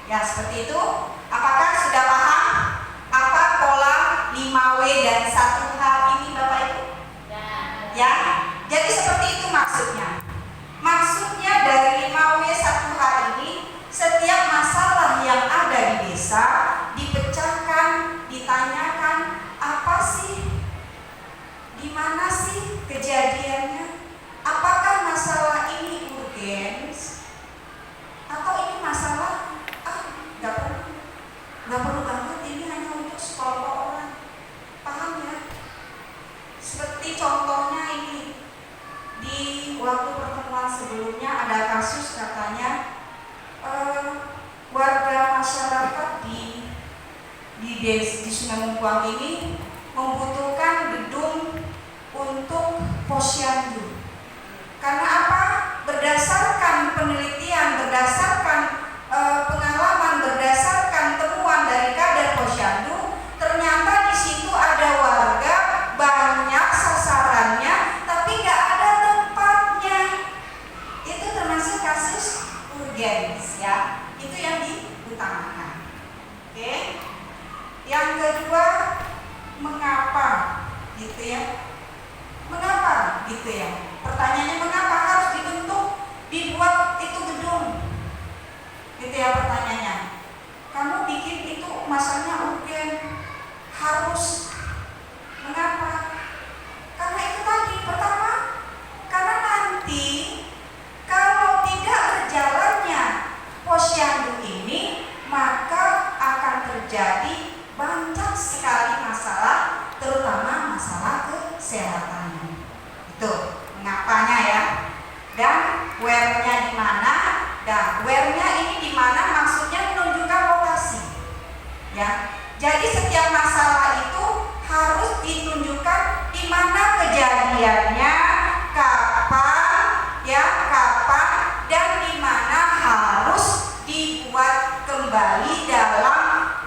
Ya seperti itu. Apakah sudah paham apa pola 5W dan 1H ini Bapak Ibu? Ya, jadi seperti itu maksudnya. Maksudnya dari 5W 1H ini setiap masalah yang ada di desa dipecahkan, ditanyakan apa sih, di mana sih kejadiannya, apakah masalah ini urgens atau ini masalah nggak perlu banget, ini hanya untuk sekelompok orang. Paham ya? Seperti contohnya ini di waktu pertemuan sebelumnya ada kasus katanya warga masyarakat di Sungai Mengkuang ini membutuhkan gedung untuk posyandu. Karena apa? Berdasarkan penelitian, berdasarkan pengalaman, berdasarkan temuan dari kader posyandu, ternyata di situ ada warga banyak sasarannya, tapi nggak ada tempatnya. Itu termasuk kasus urgens ya. Itu yang diutamakan. Oke. Yang kedua, mengapa gitu ya? Mengapa gitu ya? Pertanyaannya mengapa harus dibuat itu gedung? Gitu ya pertanyaannya. Kamu bikin itu masalahnya urgen, harus. Mengapa? Karena itu tadi, pertama, karena nanti kalau tidak berjalannya posyandu ini, maka akan terjadi banyak sekali masalah, terutama masalah kesehatannya. Itu mengapanya ya. Dan where-nya di mana? Dan where-nya ini di mana maksudnya menunjukkan lokasi. Ya. Jadi setiap masalah itu harus ditunjukkan di mana kejadiannya, kapan, ya, kapan, dan di mana harus dibuat kembali dalam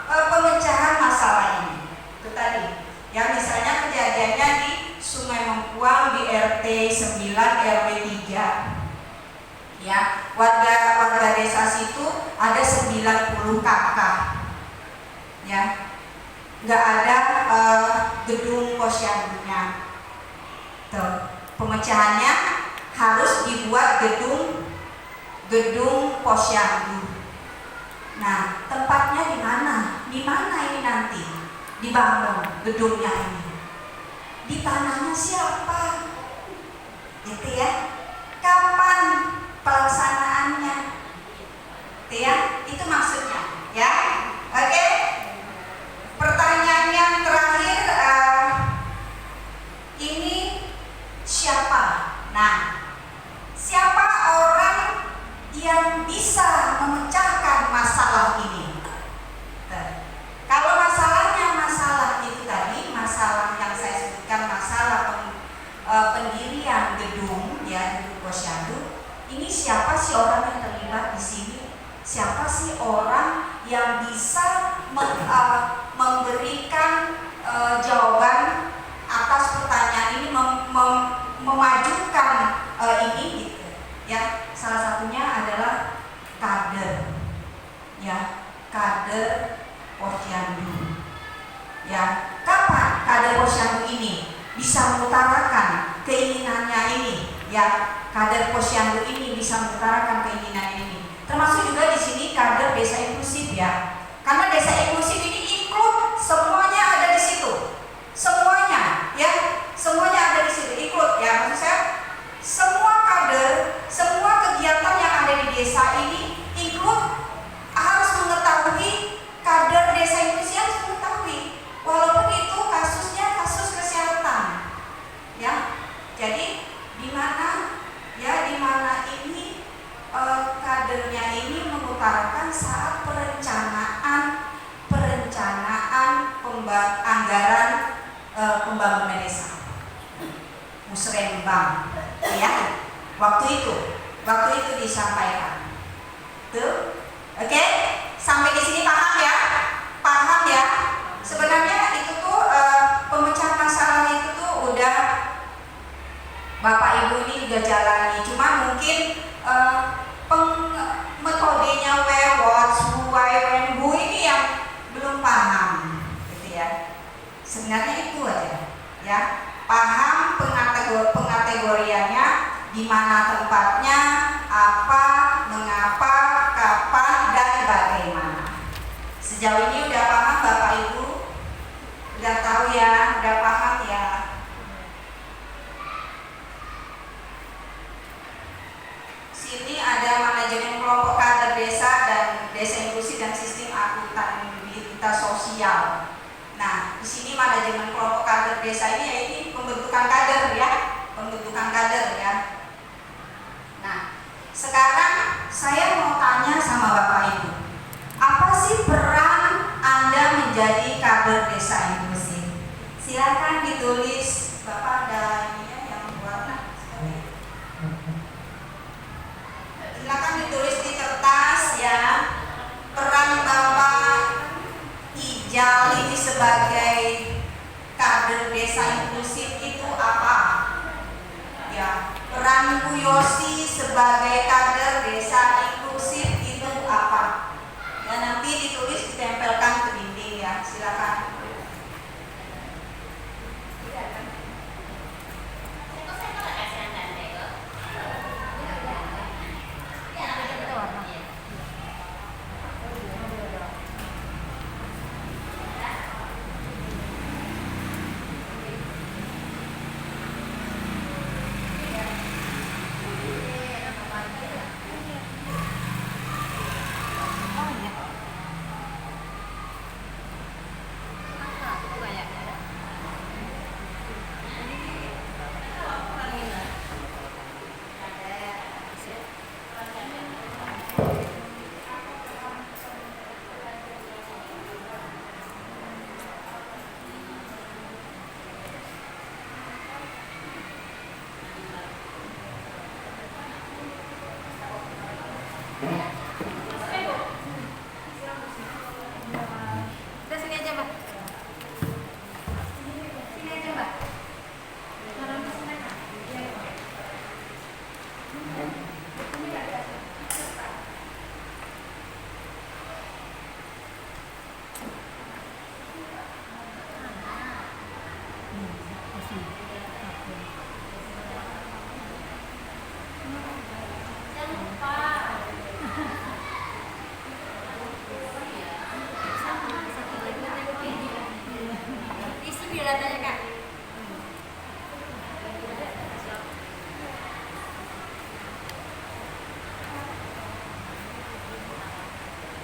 pemecahan masalah ini. Itu tadi. Ya, misalnya kejadiannya di Sungai Mengkuang di RT 9 RW 3. Ya, warga desa situ ada 90 kakak. Ya, nggak ada gedung posyandunya. Tuh, pemecahannya harus dibuat gedung posyandu. Nah, tempatnya di mana? Di mana ini nanti dibangun gedungnya ini? Di tanahnya siapa? Gitu ya. Kapan pelaksanaannya? Gitu ya. Itu maksudnya, ya. Oke. Pertanyaan yang terakhir, ini siapa? Nah, siapa orang yang bisa memecahkan masalah ini? Kalau masalahnya masalah itu tadi, masalah yang saya sebutkan, masalah pendirian gedung, ya, gedung posyandu. Ini siapa sih orang yang terlibat di sini? Siapa sih orang yang bisa memberikan jawaban atas pertanyaan ini, memajukan ini, gitu. Ya, salah satunya adalah kader, ya, kader posyandu. Ya, kapan kader posyandu ini bisa mengutarakan keinginannya ini? Ya, kader posyandu ini bisa mengutarakan keinginan ini. Termasuk juga di sini kader desa inklusif, ya. Karena desa inklusif ini include semuanya ada di situ. Semuanya, ya. Semuanya ada di situ, include, ya. Maksud saya semua kader, semua kegiatan yang ada di desa ini include, harus mengetahui, kader desa inklusif harus mengetahui. Walaupun itu kasusnya kasus kesehatan. Ya. Jadi di mana, ya, di mana ini kadernya ini mengutarakan saat anggaran pembangunan desa, musrembang, ya, waktu itu disampaikan. Tuh, oke, sampai di sini paham ya? Paham ya? Sebenarnya itu tuh pemecahan masalah itu tuh udah Bapak Ibu ini juga jalani, cuma mungkin metodenya where, what, who, why, when, who ini yang belum paham, gitu ya. Sebenarnya itu aja, ya. Paham pengategoriannya, di mana tempatnya, apa, mengapa, kapan, dan bagaimana. Sejauh ini udah paham Bapak Ibu? Udah tahu ya? Udah paham ya? Sini ada manajemen kelompok kader desa dan desa inklusif dan sistem akuntabilitas sosial. Nah, di sini manajemen kelompok kader desa ini, ya, ini pembentukan kader, ya, pembentukan kader, ya. Nah, sekarang saya mau tanya sama Bapak Ibu, apa sih peran Anda menjadi kader desa inklusif? Silakan ditulis, Bapak ada ini ya, yang warna. Silakan ditulis di kertas, ya. Peran Bapak Ijal ini sebagai kader desa inklusif itu apa? Ya, peran Bu Yosi sebagai kader desa inklusif itu apa? Ya, nanti ditulis, ditempelkan ke dinding, ya. Silakan. Udah sini aja, Mbak. Sini aja, Mbak. Jangan lupa. Isi biodatanya, Kak.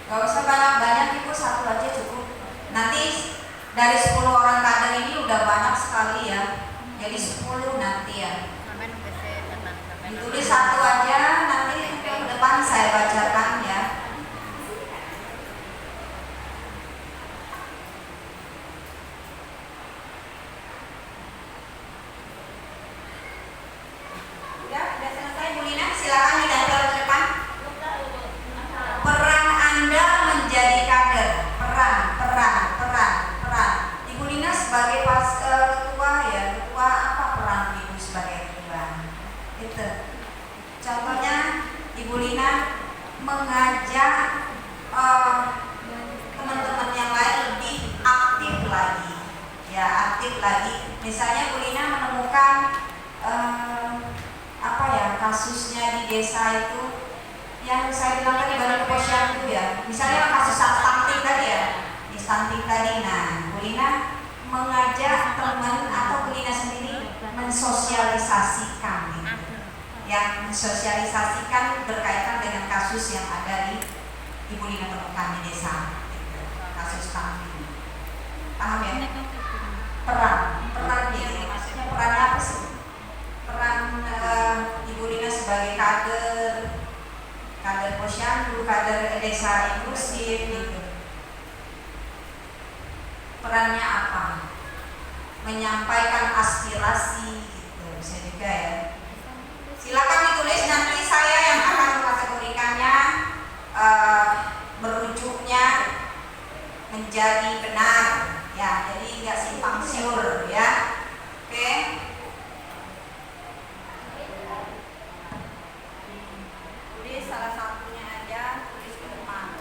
Gak usah banyak-banyak Ibu, satu aja cukup. Nanti dari 10 orang kader ini udah banyak sekali ya. Jadi 10 nanti ya. Ditulis satu aja, nanti ke depan saya bacakan ya. Udah selesai Bu Lina, silakan ditempel ke depan. Peran Anda menjadi kader, peran. Ibu Lina sebagai ketua ya, ketua apa peran Ibu sebagai ketua? Itu. Contohnya Ibu Lina mengajak teman-teman yang lain lebih aktif lagi. Ya, aktif lagi. Misalnya Bu Lina menemukan kasusnya di desa itu yang saya bilang tadi baru posyandu ya, misalnya kasus stunting tadi ya, di stunting tadi. Nah, Bu Lina mengajak teman atau Bu Lina sendiri mensosialisasikan gitu, yang mensosialisasikan berkaitan dengan kasus yang ada di Ibu Lina temukan di desa, gitu, kasus stunting. Paham ya? Peran gitu, maksudnya perannya apa sih? Peran Ibu Lina sebagai kader posyandu, kader desa inklusif gitu. Perannya apa? Menyampaikan aspirasi gitu, bisa juga ya. Silakan ditulis, nanti saya yang akan mengkategorikannya, merujuknya menjadi benar ya, jadi nggak simpang siur ya. Oke. Salah satunya aja tulis ke depan.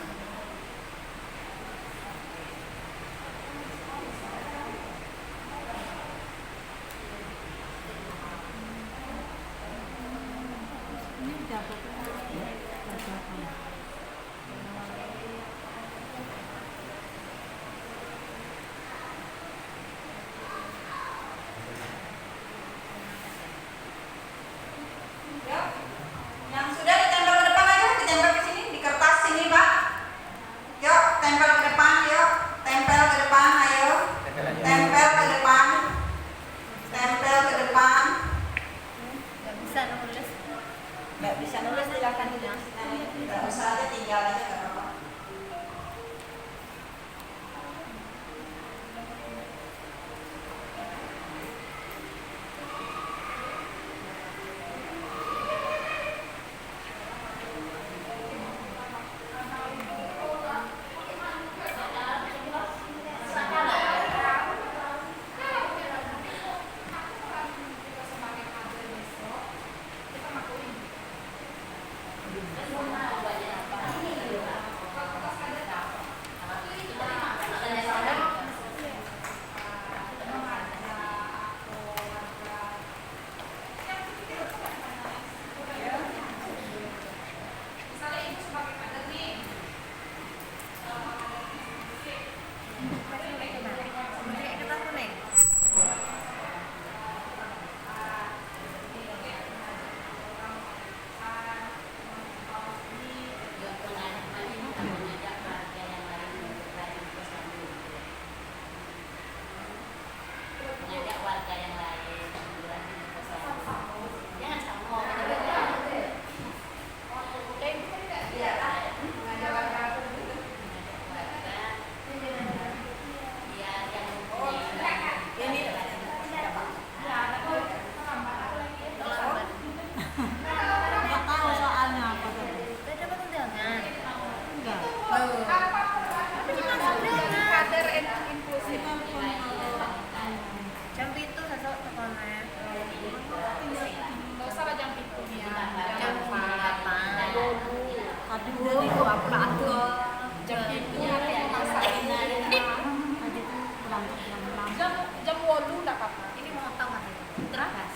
Terus.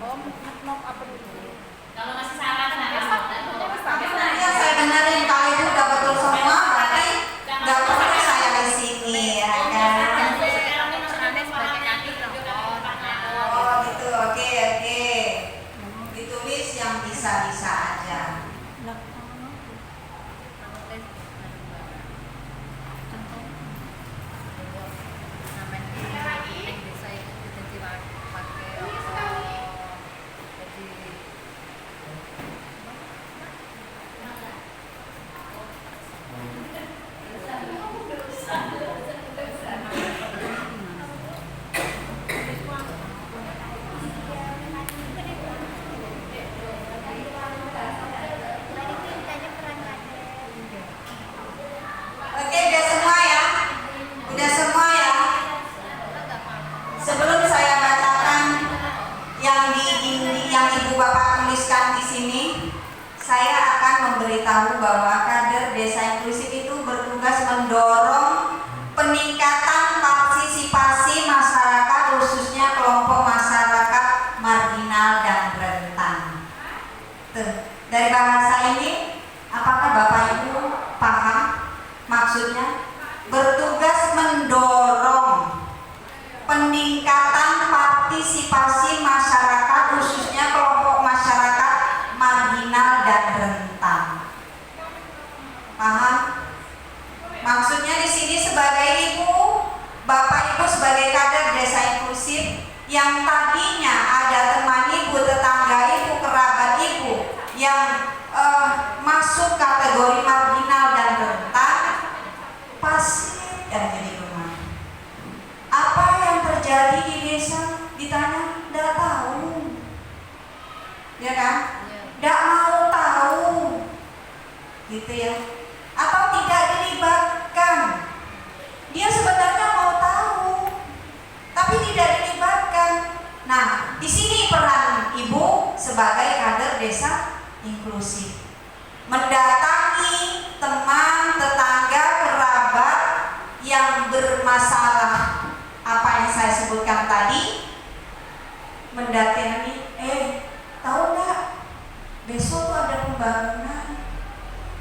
Oh, nok apa dulu? Kalau masih salah kenapa? Ya saya benerin kalau itu udah betul semua berarti nggak perlu saya di sini ya kan. Oh gitu, oke. Ditulis yang bisa-bisa aja. Oke, udah semua ya? Udah semua ya? Sebelum saya bacakan yang Ibu Bapak tuliskan di sini, saya akan memberitahu bahwa kader desa inklusif itu bertugas mendorong peningkatan partisipasi masyarakat, khususnya kelompok masyarakat marginal dan rentan. Tuh, dari bahasa ini, apakah Bapak Ibu paham maksudnya? Bertugas mendorong peningkatan partisipasi masyarakat, khususnya kelompok masyarakat marginal dan rentan. Paham? Maksudnya di sini sebagai ibu, Bapak Ibu sebagai kader desa inklusif yang tadinya ada teman ibu, tetangga ibu, kerabat ibu yang masuk kategori marginal dan rentan, pasti dan jadi rumah. Apa yang terjadi di desa? Ditanya, tidak tahu, ya kan? Tidak mau tahu, gitu ya? Atau tidak dilibatkan? Dia sebenarnya mau tahu, tapi tidak dilibatkan. Nah, di sini peran ibu sebagai kader desa inklusif, mendatangi teman, tetangga, kerabat yang bermasalah apa yang saya sebutkan tadi, mendatangi, tahu nggak besok tuh ada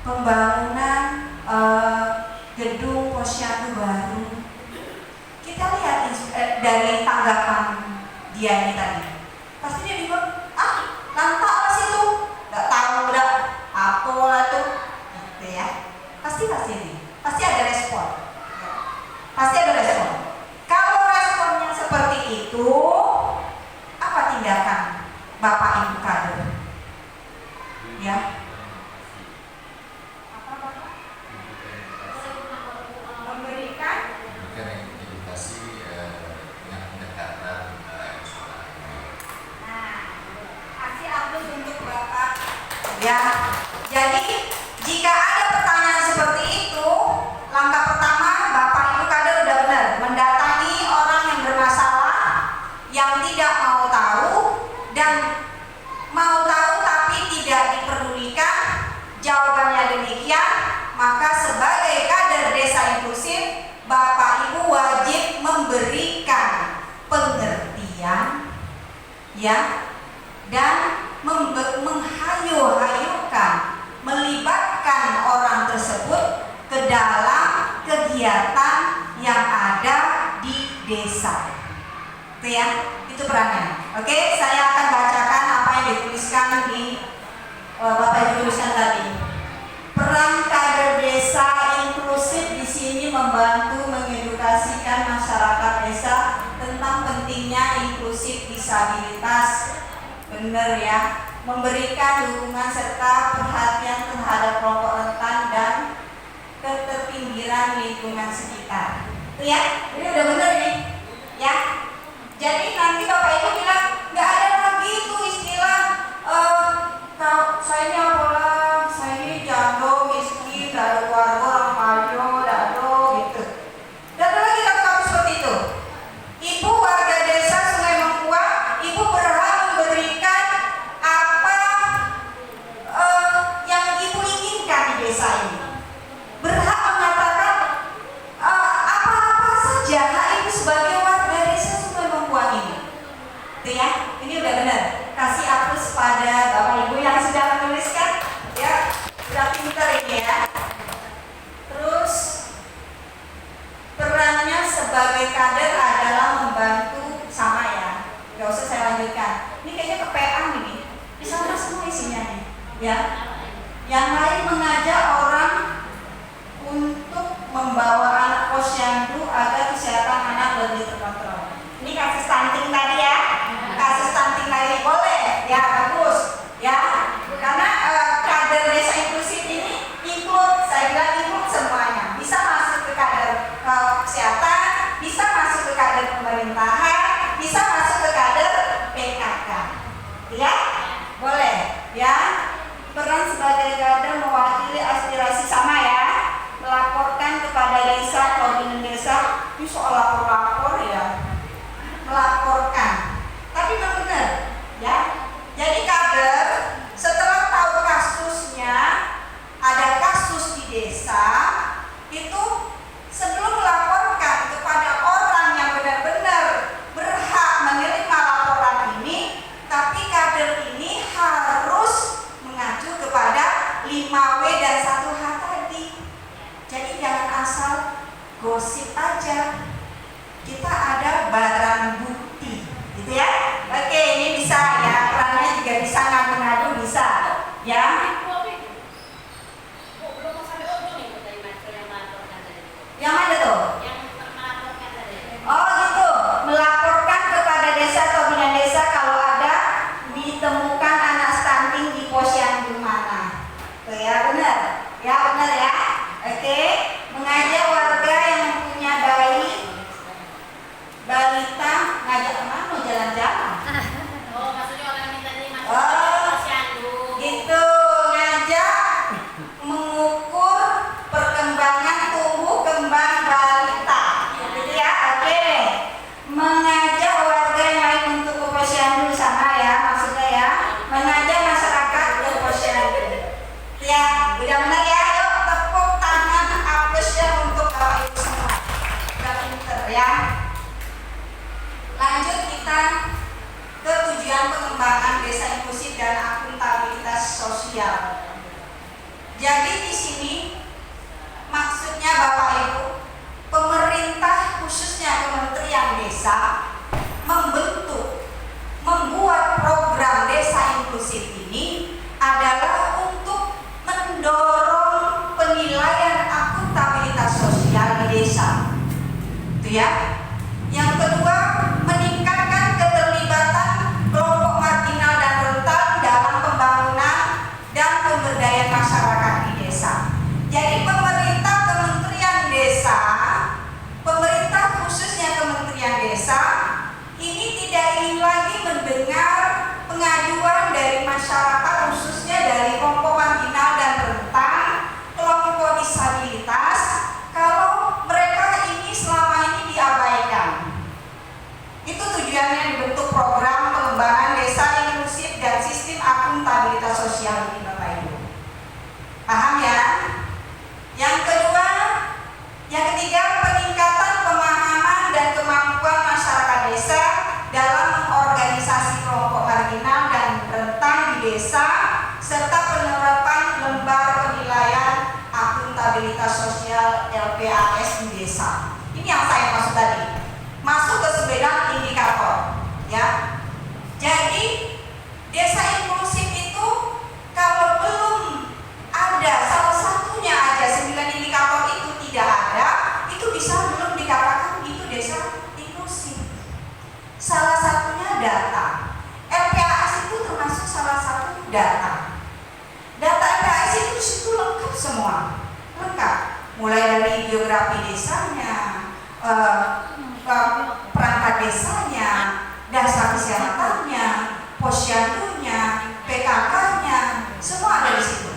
pembangunan gedung posyandu baru. Kita lihat dari tanggapan dia ini tadi, pasti dia bilang, lantak apa sih itu? Nggak tahu udah apa lah tuh, gitu ya. Pasti ada respon. Pasti ada respon. Kalau responnya seperti itu, apa tindakan Bapak Ibu kader? Ya. Apa Bapak? Memberikan edukasi dengan pendekatan emosional. Nah, kasih upload untuk Bapak. Ya. Jadi jika ada pertanyaan seperti itu, langkah pertama Bapak Ibu kader udah benar, mendatangi orang yang bermasalah, yang tidak mau tahu dan mau tahu tapi tidak diperdulikan, jawabannya demikian, maka sebagai kader desa inklusif, Bapak Ibu wajib memberikan pengertian, ya, dan menghayu-hayukan, melibatkan orang tersebut ke dalam kegiatan yang ada di desa. Itu ya, itu perannya. Oke, saya akan bacakan apa yang dituliskan di Bapak Ibu tuliskan tadi. Peran kader desa inklusif di sini membantu mengedukasikan masyarakat desa tentang pentingnya inklusif disabilitas. Benar ya, memberikan dukungan serta perhatian terhadap kelompok rentan dan keterpinggiran lingkungan sekitar. Itu ya, ini udah benar nih, ya. Jadi nanti Bapak Ibu bilang nggak ada lagi itu istilah saya ini apalah, saya ini jando, miskin, nggak ada keluarga, orang payo, dado, gitu. Dan ada lagi kata-kata seperti itu. Ibu warga desa Sungai Mengkuang, ibu berhak memberikan apa yang ibu inginkan di desa ini. Berhak mengatakan apa-apa saja hak ibu sebagai warga desa Sungai Mengkuang ini. ya. Ini udah benar. Kasih aplaus pada Bapak Ibu yang sudah menuliskan, ya, sudah pintar ini ya. Terus perannya sebagai kader adalah membantu, sama ya. Gak usah saya lanjutkan. Ini kayaknya kepean ini. Sama semua isinya nih, ya. Yang lain mengajak orang untuk membawa anak posyandu agar kesehatan anak lebih terkontrol. Ini kasus stunting tadi ya, kasus stunting tadi boleh, ya bagus, ya. Karena kader desa inklusif ini include, saya bilang include semuanya. Bisa masuk ke kader kesehatan, bisa masuk ke kader pemerintahan, bisa masuk ke kader PKK, ya, boleh, ya. Peran sebagai kader mewakili aspirasi, sama ya, melaporkan kepada desa, koordinator desa. Ini soal lapor-lapor ya, melaporkan. Tapi benar, ya. Jadi kader setelah tahu kasusnya, ada kasus di desa, itu sebelum melaporkan kepada orang yang benar-benar berhak menerima laporan ini, tapi kader ini harus mengacu kepada 5W dan 1H tadi. Jadi jangan asal gosip aja. Kita ada barang bukti, gitu ya. Oke, ini bisa ya. Perannya juga bisa ngadu-ngadu, bisa, ya. Yang mana tuh? Oh gitu, melaporkan kepada desa atau bina desa kalau ada ditemukan anak stunting di posyandu mana. Tuh ya, benar. Ya, benar ya. Oke, mengajak warga yang mempunyai bayi balita, ngajak kemana? Mau jalan-jalan. Oh, maksudnya orang yang tadi masuk Oh, posyandu. gitu, ngajak mengukur perkembangan tumbuh kembang balita, gitu ya. Oke, mengajak warga yang lain untuk ke posyandu, sama ya maksudnya ya, mengajak masyarakat ke posyandu. Ya, udah benar ya. Yuk tepuk tangan aplausnya untuk Bapak Ibu semua. Udah pinter ya. Lanjut kita ke tujuan pengembangan desa inklusif dan akuntabilitas sosial. Jadi di sini maksudnya Bapak Ibu, pemerintah khususnya Kementerian Desa membuat program desa inklusif ini adalah untuk mendorong penilaian akuntabilitas sosial di desa. Itu ya. Yang kedua, meningkatkan keterlibatan kelompok marginal dan rentan dalam pembangunan dan pemberdayaan masyarakat di desa. Jadi pemerintah khususnya Kementerian Desa ini tidak ingin lagi mendengar pengaduan dari masyarakat, khususnya dari kelompok marginal dan rentan, kelompok disabilitas, kalau mereka ini selama ini diabaikan. Itu tujuannya dibentuk program pengembangan desa inklusif dan sistem akuntabilitas sosial ini, Bapak Ibu. Paham ya? Yang ketiga, peningkatan pemahaman dan kemampuan masyarakat desa dalam mengorganisasi kelompok marginal dan rentan di desa, serta penerapan lembar penilaian akuntabilitas sosial LPAS di desa. Ini yang saya maksud tadi. Masuk ke sebidang indikator, ya. Jadi desa inklusif itu kalau belum ada salah satunya aja 9 indikator itu tidak ada, itu bisa belum dikatakan itu desa inklusif. Salah satunya data. LPAS itu termasuk salah satu data. Data LPAS itu di situ lengkap semua, lengkap. Mulai dari geografi desanya, perangkat desanya, dasar kesehatannya, posyandunya, PKK-nya, semua ada di situ.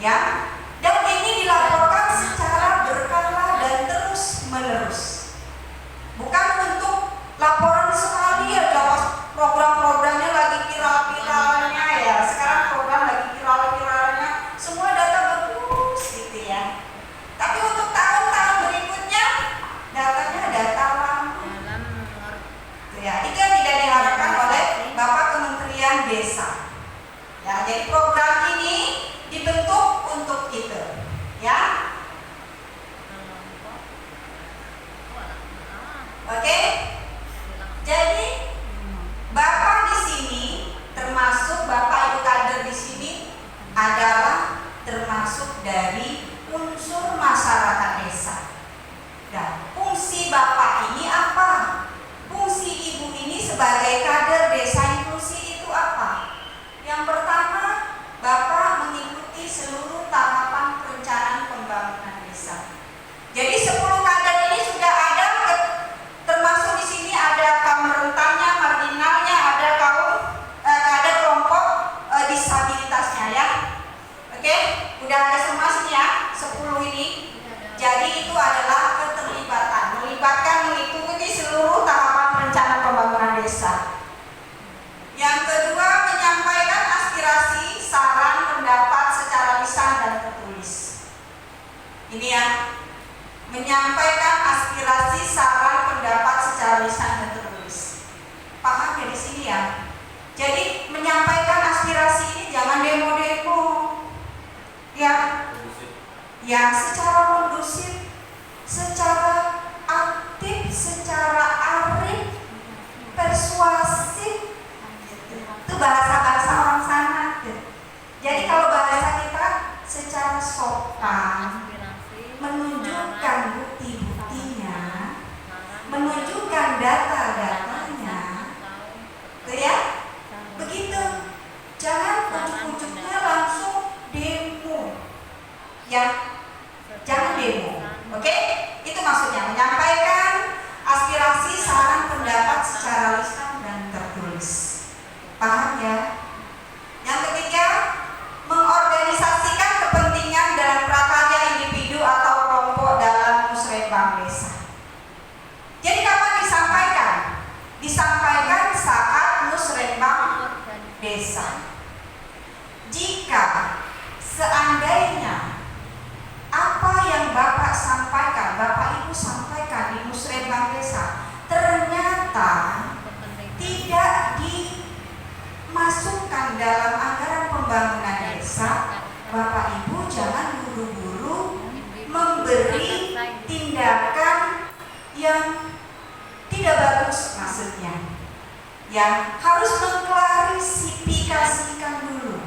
Ya, dan ini dilaporkan secara berkala dan terus menerus. Bukan untuk laporan sekali ya, program-programnya lagi viral-viralnya ya. Sekarang program lagi viral-viralnya, semua data bagus gitu ya. Tapi untuk tahun-tahun berikutnya datanya data lama. Ya, itu yang tidak diharapkan Jadi itu adalah keterlibatan, melibatkan mengikuti seluruh tahapan rencana pembangunan desa. Yang kedua, menyampaikan aspirasi, saran, pendapat secara lisan dan tertulis. Ini ya, menyampaikan aspirasi, saran, pendapat secara lisan dan tertulis. Paham ya di sini ya? Jadi menyampaikan aspirasi ini jangan demo-demo, ya, secara kondusif, secara aktif, secara arif, persuasif. Itu bahasa-bahasa orang sana. Jadi kalau bahasa kita secara sopan, menunjukkan bukti-buktinya, menunjukkan data-datanya, tuh ya. Begitu, jangan ujuk-ujuknya langsung demo, ya, jangan demo, oke? Itu maksudnya menyampaikan aspirasi, saran, pendapat secara lisan dan tertulis. Paham ya? Yang ketiga, mengorganisasikan kepentingan dan prakarya individu atau kelompok dalam musrebang desa. Jadi kapan disampaikan? Disampaikan saat musrebang desa. Jika seandainya apa yang Bapak sampaikan, Bapak Ibu sampaikan di musrebang desa ternyata tidak dimasukkan dalam anggaran pembangunan desa, Bapak Ibu jangan buru-buru memberi tindakan yang tidak bagus, maksudnya ya, harus mengklarifikasikan dulu.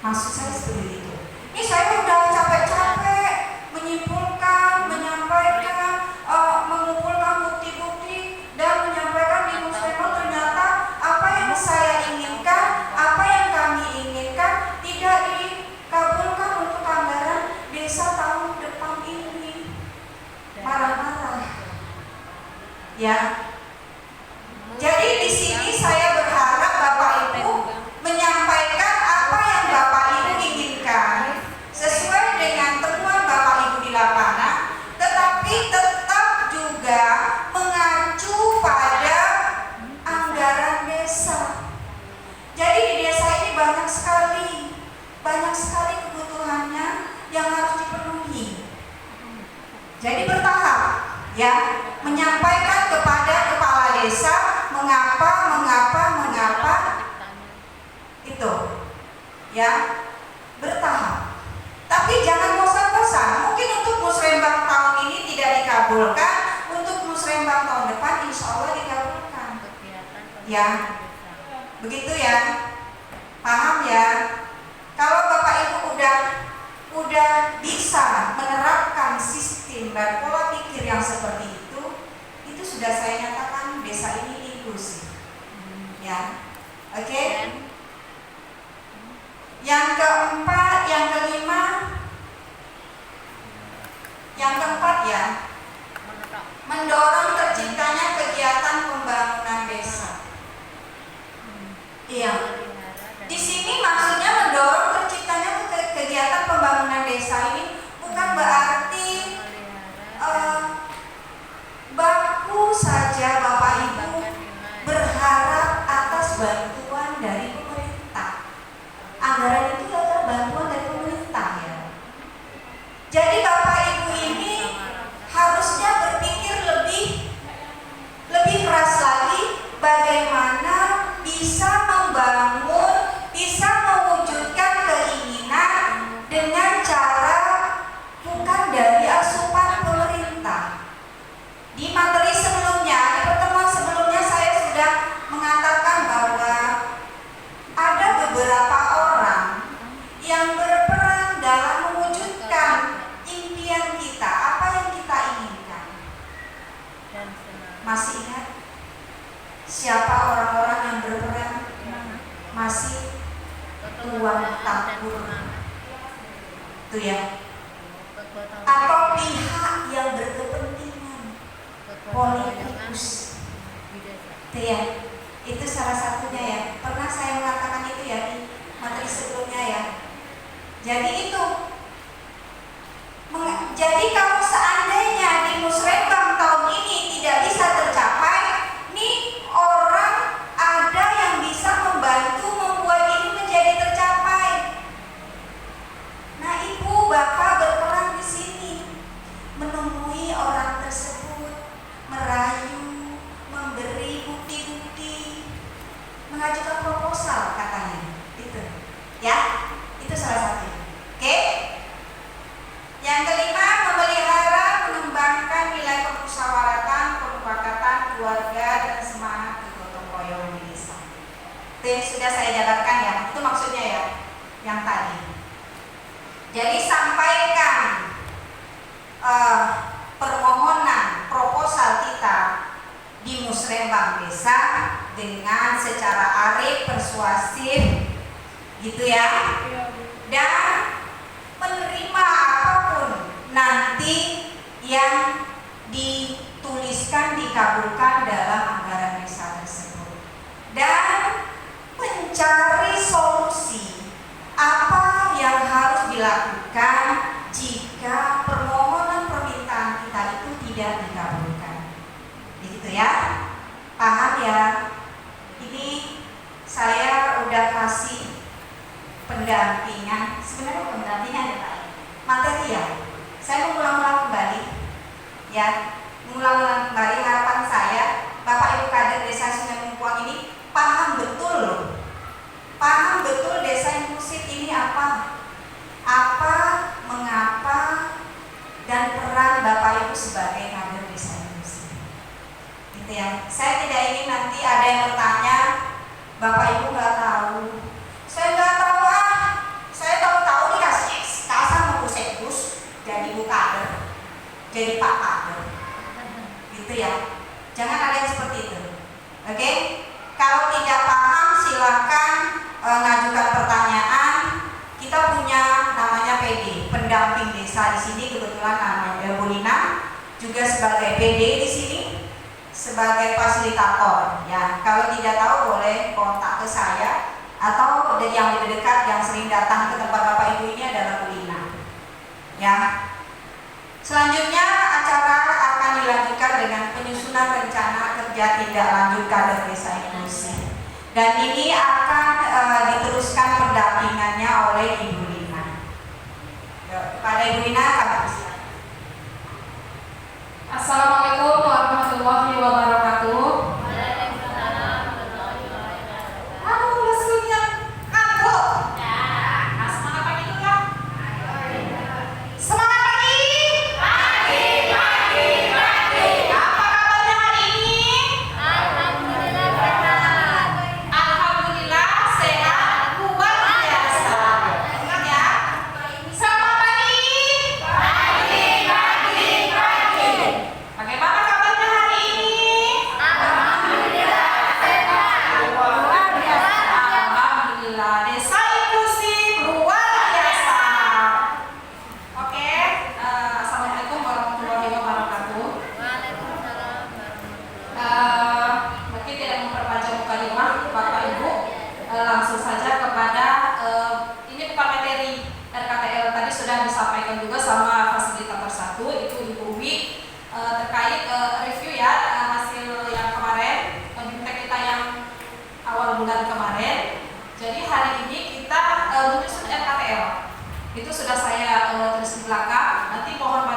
Maksud saya seperti itu. Ini saya udah capek-capek menyimpulkan, menyampaikan, mengumpulkan bukti-bukti dan menyampaikan di musrebang, ternyata apa yang saya inginkan, apa yang kami inginkan tidak dikabulkan untuk anggaran desa tahun depan ini. Marah-marah. Ya. Jadi di sini saya berharap Bapak Ibu menyampaikan apa yang Bapak Ibu inginkan sesuai dengan temuan Bapak Ibu di lapangan, tetapi tetap juga mengacu pada anggaran desa. Jadi di desa ini banyak sekali kebutuhannya yang harus dipenuhi. Jadi bertahap, ya, menyampaikan kepada kepala desa mengapa itu, ya, bertahap. Tapi jangan bosan-bosan. Mungkin untuk musrebang tahun ini tidak dikabulkan, untuk musrebang tahun depan insya Allah dikabulkan. Ya, begitu ya, paham ya? Kalau Bapak Ibu udah bisa menerapkan sistem dan pola pikir yang seperti itu sudah saya nyatakan desa ini inklusif. Ya, oke? Yang keempat, yang kelima, yang keempat ya, mendorong terciptanya kegiatan pembangunan desa. Iya. Di sini maksudnya mendorong terciptanya kegiatan pembangunan desa ini bukan berarti baku saja Bapak Ibu berharap atas bantuan dari pemerintah. Anggaran itu adalah bantuan dari pemerintah ya. Jadi Bapak Ibu ini harusnya berpikir lebih keras lagi bagaimana bisa membangun, bisa mewujudkan keinginan dengan cara bukan dari asupan pemerintah. Di materi sebelumnya, di pertemuan sebelumnya saya sudah mengatakan bahwa ada beberapa orang yang berperan dalam mewujudkan impian kita, apa yang kita inginkan. Masih ingat siapa orang-orang yang berperan? Masih Tuan Tapur itu ya, atau pihak yang berkepentingan politikus itu ya, itu salah satunya ya. Pernah saya mengatakan itu ya di materi sebelumnya ya. Jadi itu, jadi kalau mengajukan proposal katanya. Itu. Ya, itu salah satunya. Oke? Yang kelima, memelihara mengembangkan nilai permusyawaratan, permufakatan, keluarga dan semangat kegotong royongan di desa. Itu yang sudah saya jabarkan ya. Itu maksudnya ya, yang tadi. Jadi sampaikan permohonan proposal kita di musrembang desa dengan secara arif, persuasif, gitu ya, dan menerima apapun nanti yang dituliskan dikabulkan dalam anggaran desa tersebut, dan mencari solusi apa yang harus dilakukan jika permohonan permintaan kita itu tidak dikabulkan. Begitu ya, paham ya? Ini saya udah kasih pendampingan, sebenarnya pendampingan ya Pak, materi ya. Saya mengulang-ulang kembali ya, mengulang-ulang kembali. Harapan saya Bapak Ibu kader desa Sungai Mungkuang ini paham betul loh, paham betul desa inklusif ini apa, mengapa, dan peran Bapak Ibu sebagai kader desa inklusif. Gitu ya. Saya tidak ingin nanti ada yang bertanya, Bapak Ibu nggak tahu. Saya nggak tahu saya tahu-tahu dikasih SK sama Bu Sekbus jadi Bu kader, jadi Pak kader. Gitu ya. Jangan ada yang seperti itu. Oke? Kalau tidak paham silakan ngajukan pertanyaan. Kita punya namanya PD, pendamping desa di sini, kebetulan namanya Bu Lina juga sebagai PD di sini, sebagai fasilitator. Ya, kalau tidak tahu boleh kontak ke saya, atau dari yang lebih dekat yang sering datang ke tempat Bapak Ibu ini adalah Bu Lina. Ya. Selanjutnya acara akan dilanjutkan dengan penyusunan rencana kerja tindak lanjut kader desa inklusif. Dan ini akan diteruskan pendampingannya oleh Ibu Lina. Pada Ibu Lina kami persilakan. Assalamualaikum warahmatullahi wabarakatuh. Lesunya ngantuk. Nah, semangat pagi dulu lah. Semangat pagi. Apa kabarnya hari ini? Alhamdulillah sehat, luar biasa. Ingat ya. Selamat pagi. Bagaimana kabarnya hari ini? Alhamdulillah, desa inklusif luar biasa. Oke, assalamualaikum warahmatullahi wabarakatuh. Mungkin tidak memperpanjang mukadimah Bapak Ibu, langsung saja kepada ini bukan materi RKTL, tadi sudah disampaikan juga sama fasilitator satu, itu Ibu Wi, terkait review ya hasil yang kemarin, bimtek kita yang awal bulan kemarin. Jadi hari ini kita menyusun RKTL. Itu sudah saya tulis di belakang. Nanti mohon